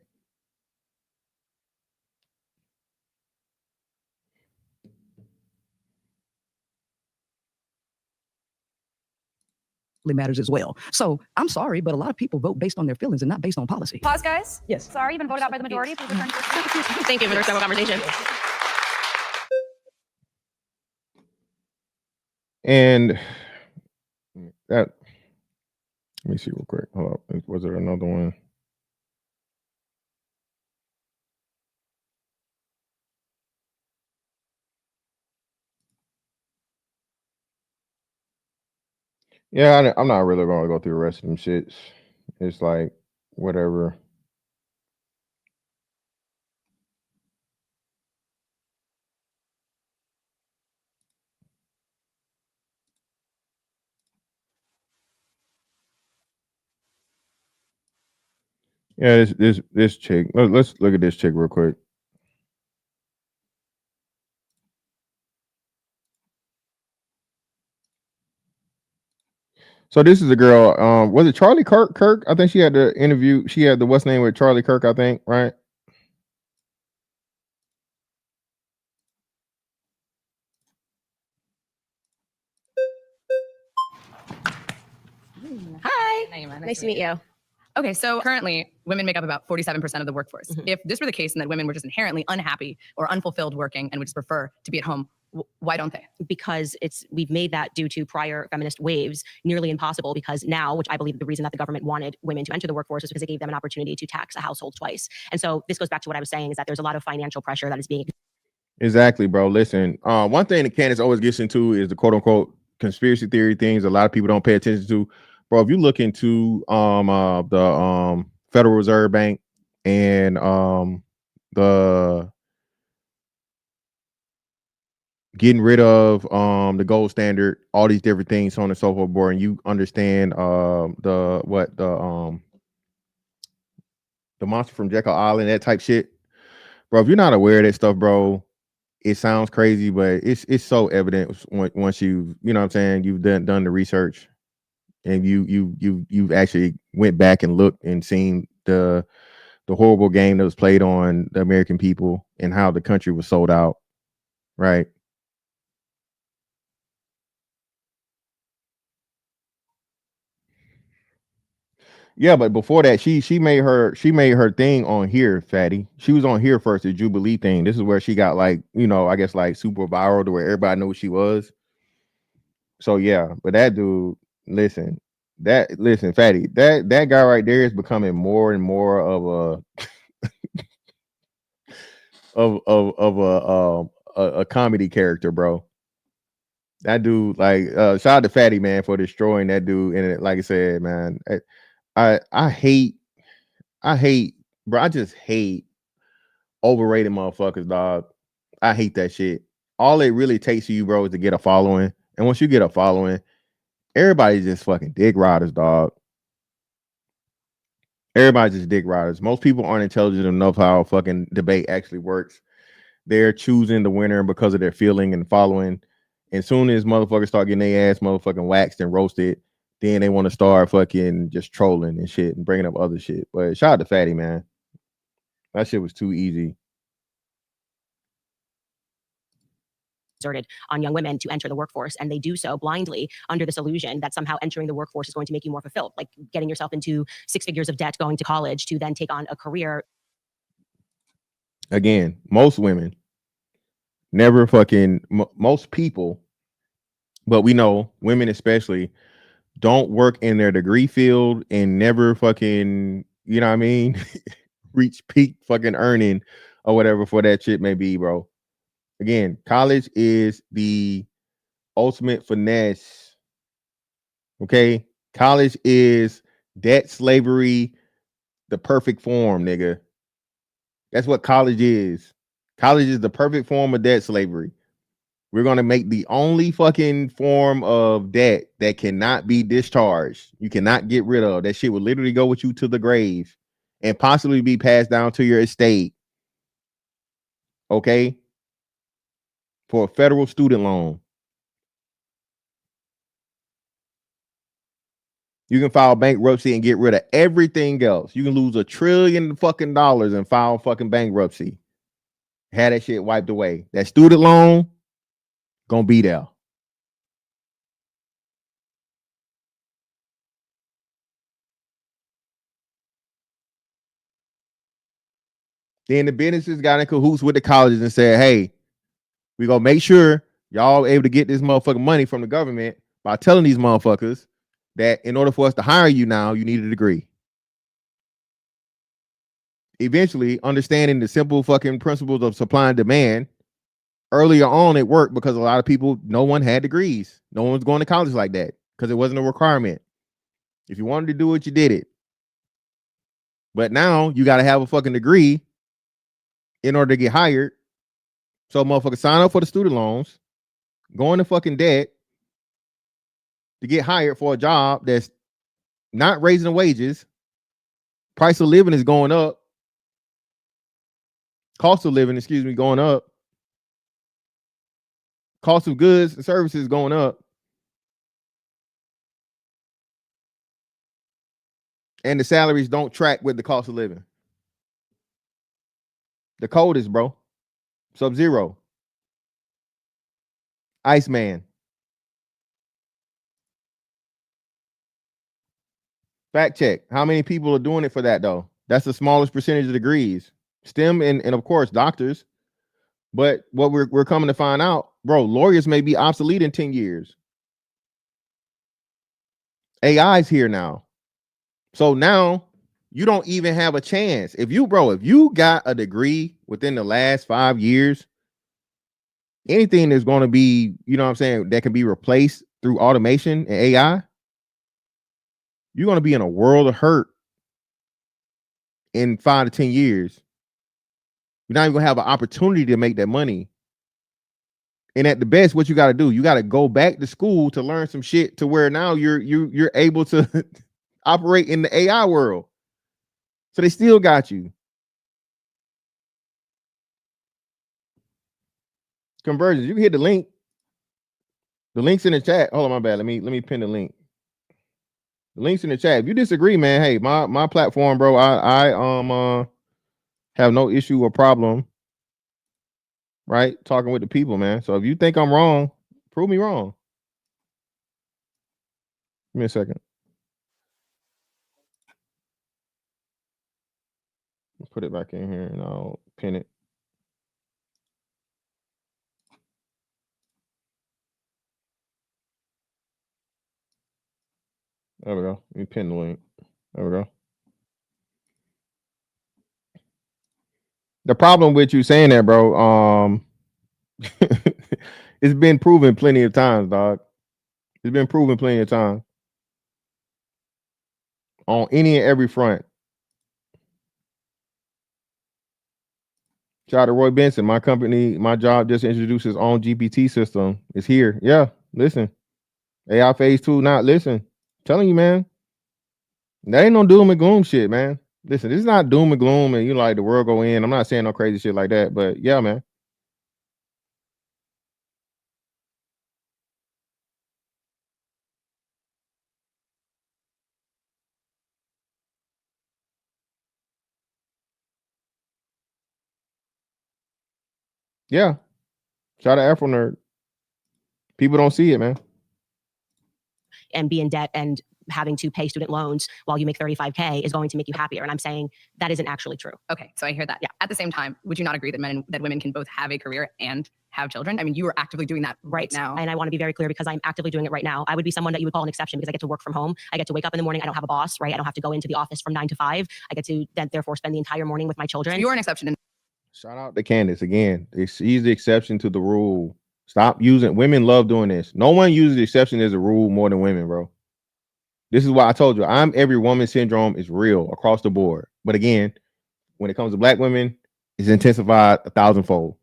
Matters as well. So I'm sorry, but a lot of people vote based on their feelings and not based on policy. Pause, guys. Yes. Sorry, you've been voted out by the majority. Please return to your seat. Thank you for the respectful conversation. And that, let me see real quick. Hold up. Was there another one? Yeah, I'm not really going to go through the rest of them shits. it's like whatever. Yeah, this chick. Let's look at this chick real quick. So this is a girl. Was it Charlie Kirk? I think she had the interview. She had the what's name with Charlie Kirk. I think, right? Hi. Nice to meet you. Okay, so currently women make up about 47% of the workforce. Mhm. If this were the case and that women were just inherently unhappy or unfulfilled working and would just prefer to be at home, why don't they? Because we've made that due to prior feminist waves nearly impossible, because now, which I believe the reason that the government wanted women to enter the workforce is because it gave them an opportunity to tax a household twice. And so this goes back to what I was saying, is that there's a lot of financial pressure that is being Exactly, bro. Listen, one thing that Candace always gets into is the quote unquote conspiracy theory things a lot of people don't pay attention to. Bro, if you look into the Federal Reserve Bank and the getting rid of the gold standard, all these different things, so on and so forth, bro, and you understand the monster from Jekyll Island, that type shit. Bro, if you're not aware of that stuff, bro, it sounds crazy, but it's so evident once you know what I'm saying, you've done the research and you've actually went back and looked and seen the horrible game that was played on the American people and how the country was sold out, right? Yeah, but before that, she made her thing on here, fatty. She was on here first, the Jubilee thing. This is where she got like, you know, I guess like super viral to where everybody knew who she was. So yeah, but that dude, listen, fatty, that guy right there is becoming more and more of a comedy character, bro. That dude, like, shout out to Fatty, man, for destroying that dude. And like I said, man, I hate, bro. I just hate overrated motherfuckers, dog. I hate that shit. All it really takes for you, bro, is to get a following. And once you get a following, everybody's just fucking dick riders, dog. Everybody's just dick riders. Most people aren't intelligent enough how fucking debate actually works. They're choosing the winner because of their feeling and following. And soon as motherfuckers start getting their ass motherfucking waxed and roasted, then they want to start fucking just trolling and shit and bringing up other shit. But shout out to Fatty, man. That shit was too easy. Exerted on young women to enter the workforce, and they do so blindly under this illusion that somehow entering the workforce is going to make you more fulfilled, like getting yourself into 6 figures of debt going to college to then take on a career. Again, most women never fucking most people, but we know women especially don't work in their degree field and never fucking, you know what I mean, reach peak fucking earning or whatever for that shit may be, bro. Again, college is the ultimate finesse. Okay, college is debt slavery, the perfect form, nigga. That's what college is. College is the perfect form of debt slavery. We're gonna make the only fucking form of debt that cannot be discharged. You cannot get rid of. That shit will literally go with you to the grave and possibly be passed down to your estate. Okay, for a federal student loan. You can file bankruptcy and get rid of everything else. You can lose $1 trillion fucking dollars and file fucking bankruptcy. Had that shit wiped away. That student loan gonna be there. Then the businesses got in cahoots with the colleges and said, hey, we gonna make sure y'all able to get this motherfucking money from the government by telling these motherfuckers that in order for us to hire you now, you need a degree. Eventually, understanding the simple fucking principles of supply and demand, earlier on it worked because a lot of people, no one had degrees. No one was going to college like that because it wasn't a requirement. If you wanted to do it, you did it. But now you got to have a fucking degree in order to get hired. So motherfuckers sign up for the student loans, go into fucking debt to get hired for a job that's not raising wages. Price of living is going up. Cost of living, going up. Cost of goods and services going up. And the salaries don't track with the cost of living. The coldest, bro. Sub-Zero. Iceman. Fact check. How many people are doing it for that, though? That's the smallest percentage of degrees. STEM and of course, doctors. But what we're coming to find out, bro, lawyers may be obsolete in 10 years. AI's here now. So now you don't even have a chance. If you got a degree within the last 5 years, anything that's going to be, you know what I'm saying, that can be replaced through automation and AI, you're going to be in a world of hurt in 5 to 10 years. You're not even going to have an opportunity to make that money. And at the best, what you got to do, you got to go back to school to learn some shit to where now you're able to operate in the AI world. So they still got you. Conversions. You can hit the link. The link's in the chat. Hold on, my bad. Let me pin the link. The link's in the chat. If you disagree, man, hey, my platform, bro, I have no issue or problem, right? Talking with the people, man. So if you think I'm wrong, prove me wrong. Give me a second. Put it back in here and I'll pin it. There we go. Let me pin the link. There we go. The problem with you saying that, bro, it's been proven plenty of times, dog. It's been proven plenty of times. On any and every front. Shout out to Roy Benson. My company, my job just introduced its own GPT system. It's here. Yeah, listen. AI phase 2, not listen. I'm telling you, man. That ain't no doom and gloom shit, man. Listen, this is not doom and gloom and you like the world go in. I'm not saying no crazy shit like that, but yeah, man. Yeah. Shout out Afro Nerd. People don't see it, man. And be in debt and having to pay student loans while you make 35K is going to make you happier. And I'm saying that isn't actually true. Okay, so I hear that. Yeah. At the same time, would you not agree that women can both have a career and have children? I mean, you are actively doing that right now. And I want to be very clear because I'm actively doing it right now. I would be someone that you would call an exception because I get to work from home. I get to wake up in the morning. I don't have a boss, right? I don't have to go into the office from 9 to 5. I get to then therefore spend the entire morning with my children. So you're an exception. Shout out to Candace again. She's the exception to the rule. Stop using, women love doing this. No one uses the exception as a rule more than women, bro. This is why I told you, I'm every woman syndrome is real across the board. But again, when it comes to black women, it's intensified 1,000-fold.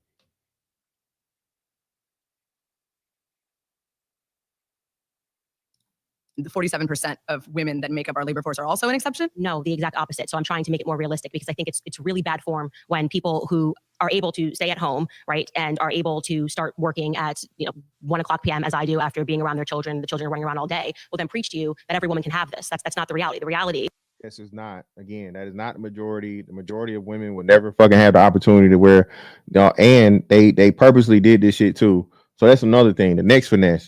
The 47% of women that make up our labor force are also an exception? No, the exact opposite. So I'm trying to make it more realistic because I think it's really bad form when people who are able to stay at home, right, and are able to start working at 1 o'clock p.m. as I do after being around their children, the children are running around all day, will then preach to you that every woman can have this. That's not the reality. The reality. This is not, again, that is not the majority. The majority of women would never fucking have the opportunity to wear, and they purposely did this shit too. So that's another thing. The next finesse,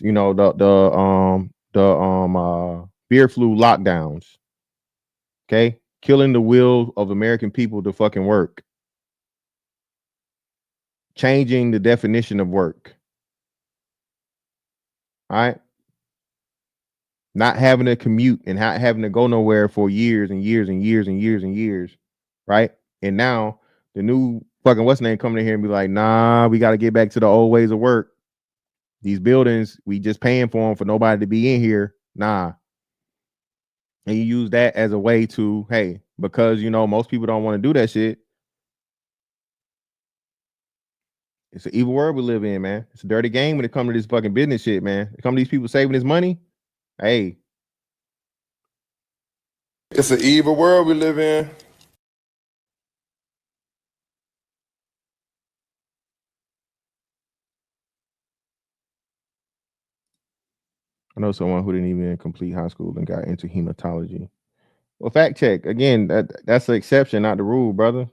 the beer flu lockdowns, okay, killing the will of American people to fucking work, changing the definition of work, all right, not having to commute and not having to go nowhere for years and years and years and years and years, right? And now the new fucking what's name coming in here and be like, nah, we got to get back to the old ways of work. These buildings, we just paying for them for nobody to be in here. Nah. And you use that as a way to, hey, because you know most people don't want to do that shit. It's an evil world we live in, man. It's a dirty game when it comes to this fucking business shit, man. It comes to these people saving this money. Hey, It's an evil world we live in. I know someone who didn't even complete high school and got into hematology. Well, fact check again. That's the exception, not the rule, brother.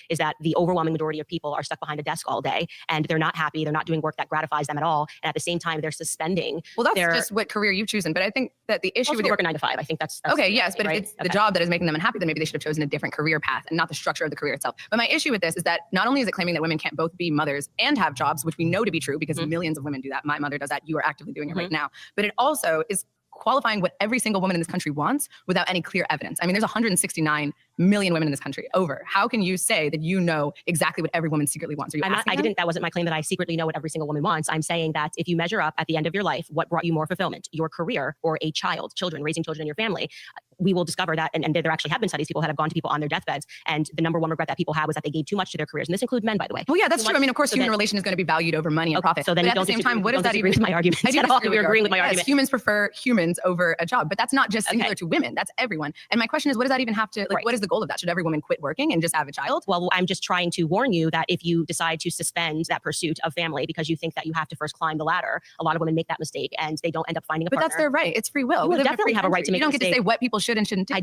Is that the overwhelming majority of people are stuck behind a desk all day and they're not happy. They're not doing work that gratifies them at all. And at the same time, they're suspending. Well, that's just what career you've chosen. But I think that the issue with work a 9 to 5. I think that's okay. Yes, but right? if it's the job that is making them unhappy, then maybe they should have chosen a different career path and not the structure of the career itself. But my issue with this is that not only is it claiming that women can't both be mothers and have jobs, which we know to be true because millions of women do that. My mother does that. You are actively doing it right now. But it also is qualifying what every single woman in this country wants without any clear evidence. I mean, there's 169 million women in this country over. How can you say that you know exactly what every woman secretly wants? Are you I didn't, that wasn't my claim that I secretly know what every single woman wants. I'm saying that if you measure up at the end of your life, what brought you more fulfillment, your career or a child, children, raising children in your family, we will discover that, and there actually have been studies, people that have gone to people on their deathbeds, and the number one regret that people have was that they gave too much to their careers. And this includes men, by the way. Well, yeah, that's true. I mean, of course, human relation is going to be valued over money and profit. So then but at the same time, what does that even with my argument? I do At all. You're agreeing with my argument. Humans prefer humans over a job, but that's not just singular to women. That's everyone. And my question is, what does that even have to, like, what is the goal of that? Should every woman quit working and just have a child? Well, I'm just trying to warn you that if you decide to suspend that pursuit of family because you think that you have to first climb the ladder, a lot of women make that mistake and they don't end up finding a partner. But that's their right. It's free will. You We live in a definitely free have a right to country. make You don't a get to mistake. say what people should and shouldn't do. I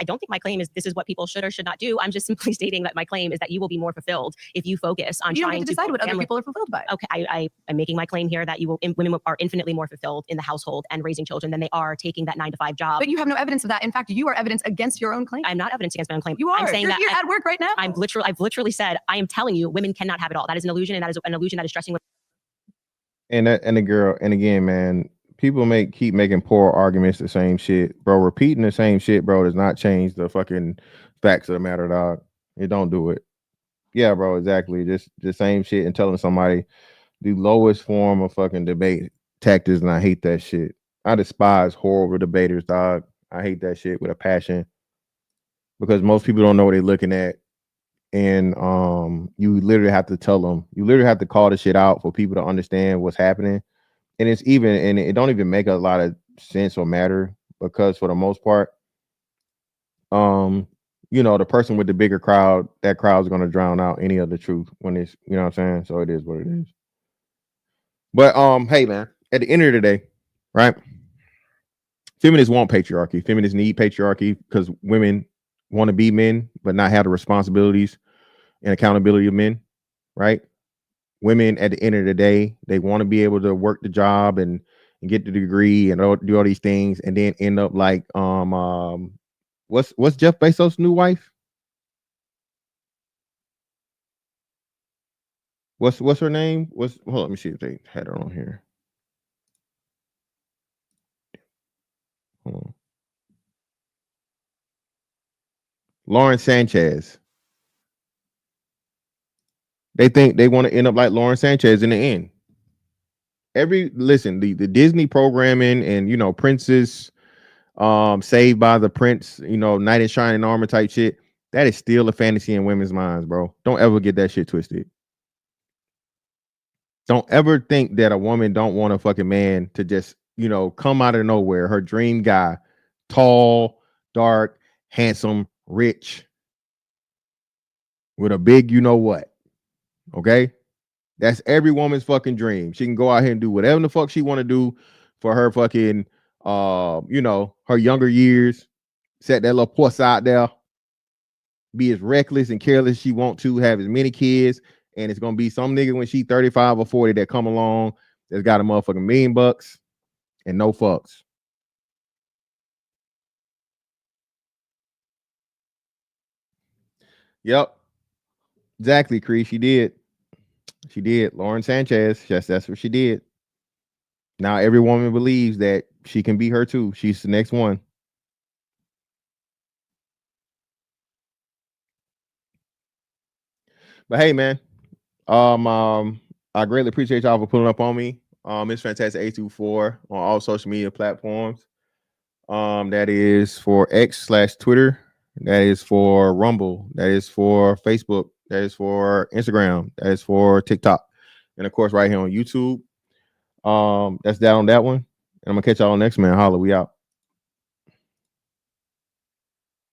don't think my claim is this is what people should or should not do. I'm just simply stating that my claim is that you will be more fulfilled if you focus on You don't trying get to decide what other family. people are fulfilled by. Okay, I'm making my claim here that women are infinitely more fulfilled in the household and raising children than they are taking that 9 to 5 job. But you have no evidence of that. In fact, you are evidence against your own claim. I'm not evidence against my own claim. You are. I'm saying You're that at work right now. I've literally said, I am telling you, women cannot have it all. That is an illusion, and that is an illusion that is stressing women. And the girl, and again, man, people keep making poor arguments, the same shit, bro. Repeating the same shit, bro, does not change the fucking facts of the matter, dog. It don't do it. Yeah, bro, exactly. Just the same shit and telling somebody the lowest form of fucking debate tactics, and I hate that shit. I despise horrible debaters, dog. I hate that shit with a passion because most people don't know what they're looking at. And you literally have to tell them, you literally have to call the shit out for people to understand what's happening. And it don't even make a lot of sense or matter because for the most part, you know, the person with the bigger crowd, that crowd's going to drown out any of the truth when it's, you know what I'm saying? So it is what it is. But hey man, at the end of the day, right? Feminists want patriarchy. Feminists need patriarchy because women want to be men, but not have the responsibilities and accountability of men, right? Women at the end of the day, they want to be able to work the job and get the degree and do all these things and then end up like what's Jeff Bezos' new wife? What's her name? Hold on, let me see if they had her on here. Hold on. Lauren Sanchez. They think they want to end up like Lauren Sanchez in the end. The Disney programming and, you know, Princess, Saved by the Prince, you know, Knight in Shining Armor type shit, that is still a fantasy in women's minds, bro. Don't ever get that shit twisted. Don't ever think that a woman don't want a fucking man to just, you know, come out of nowhere, her dream guy, tall, dark, handsome, rich, with a big you know what. Okay? That's every woman's fucking dream. She can go out here and do whatever the fuck she want to do for her fucking you know, her younger years. Set that little puss out there. Be as reckless and careless as she want to, have as many kids, and it's gonna be some nigga when she 35 or 40 that come along that's got a motherfucking $1 million and no fucks. Yep. Exactly, Cree. She did. Lauren Sanchez. Yes, that's what she did. Now every woman believes that she can be her too. She's the next one. But hey, man, I greatly appreciate y'all for pulling up on me. It's Fantastic 824 on all social media platforms. That is for X/Twitter. That is for Rumble. That is for Facebook. That is for Instagram. That is for TikTok. And of course, right here on YouTube. That's that on that one. And I'm gonna catch y'all next, man. Holla, we out.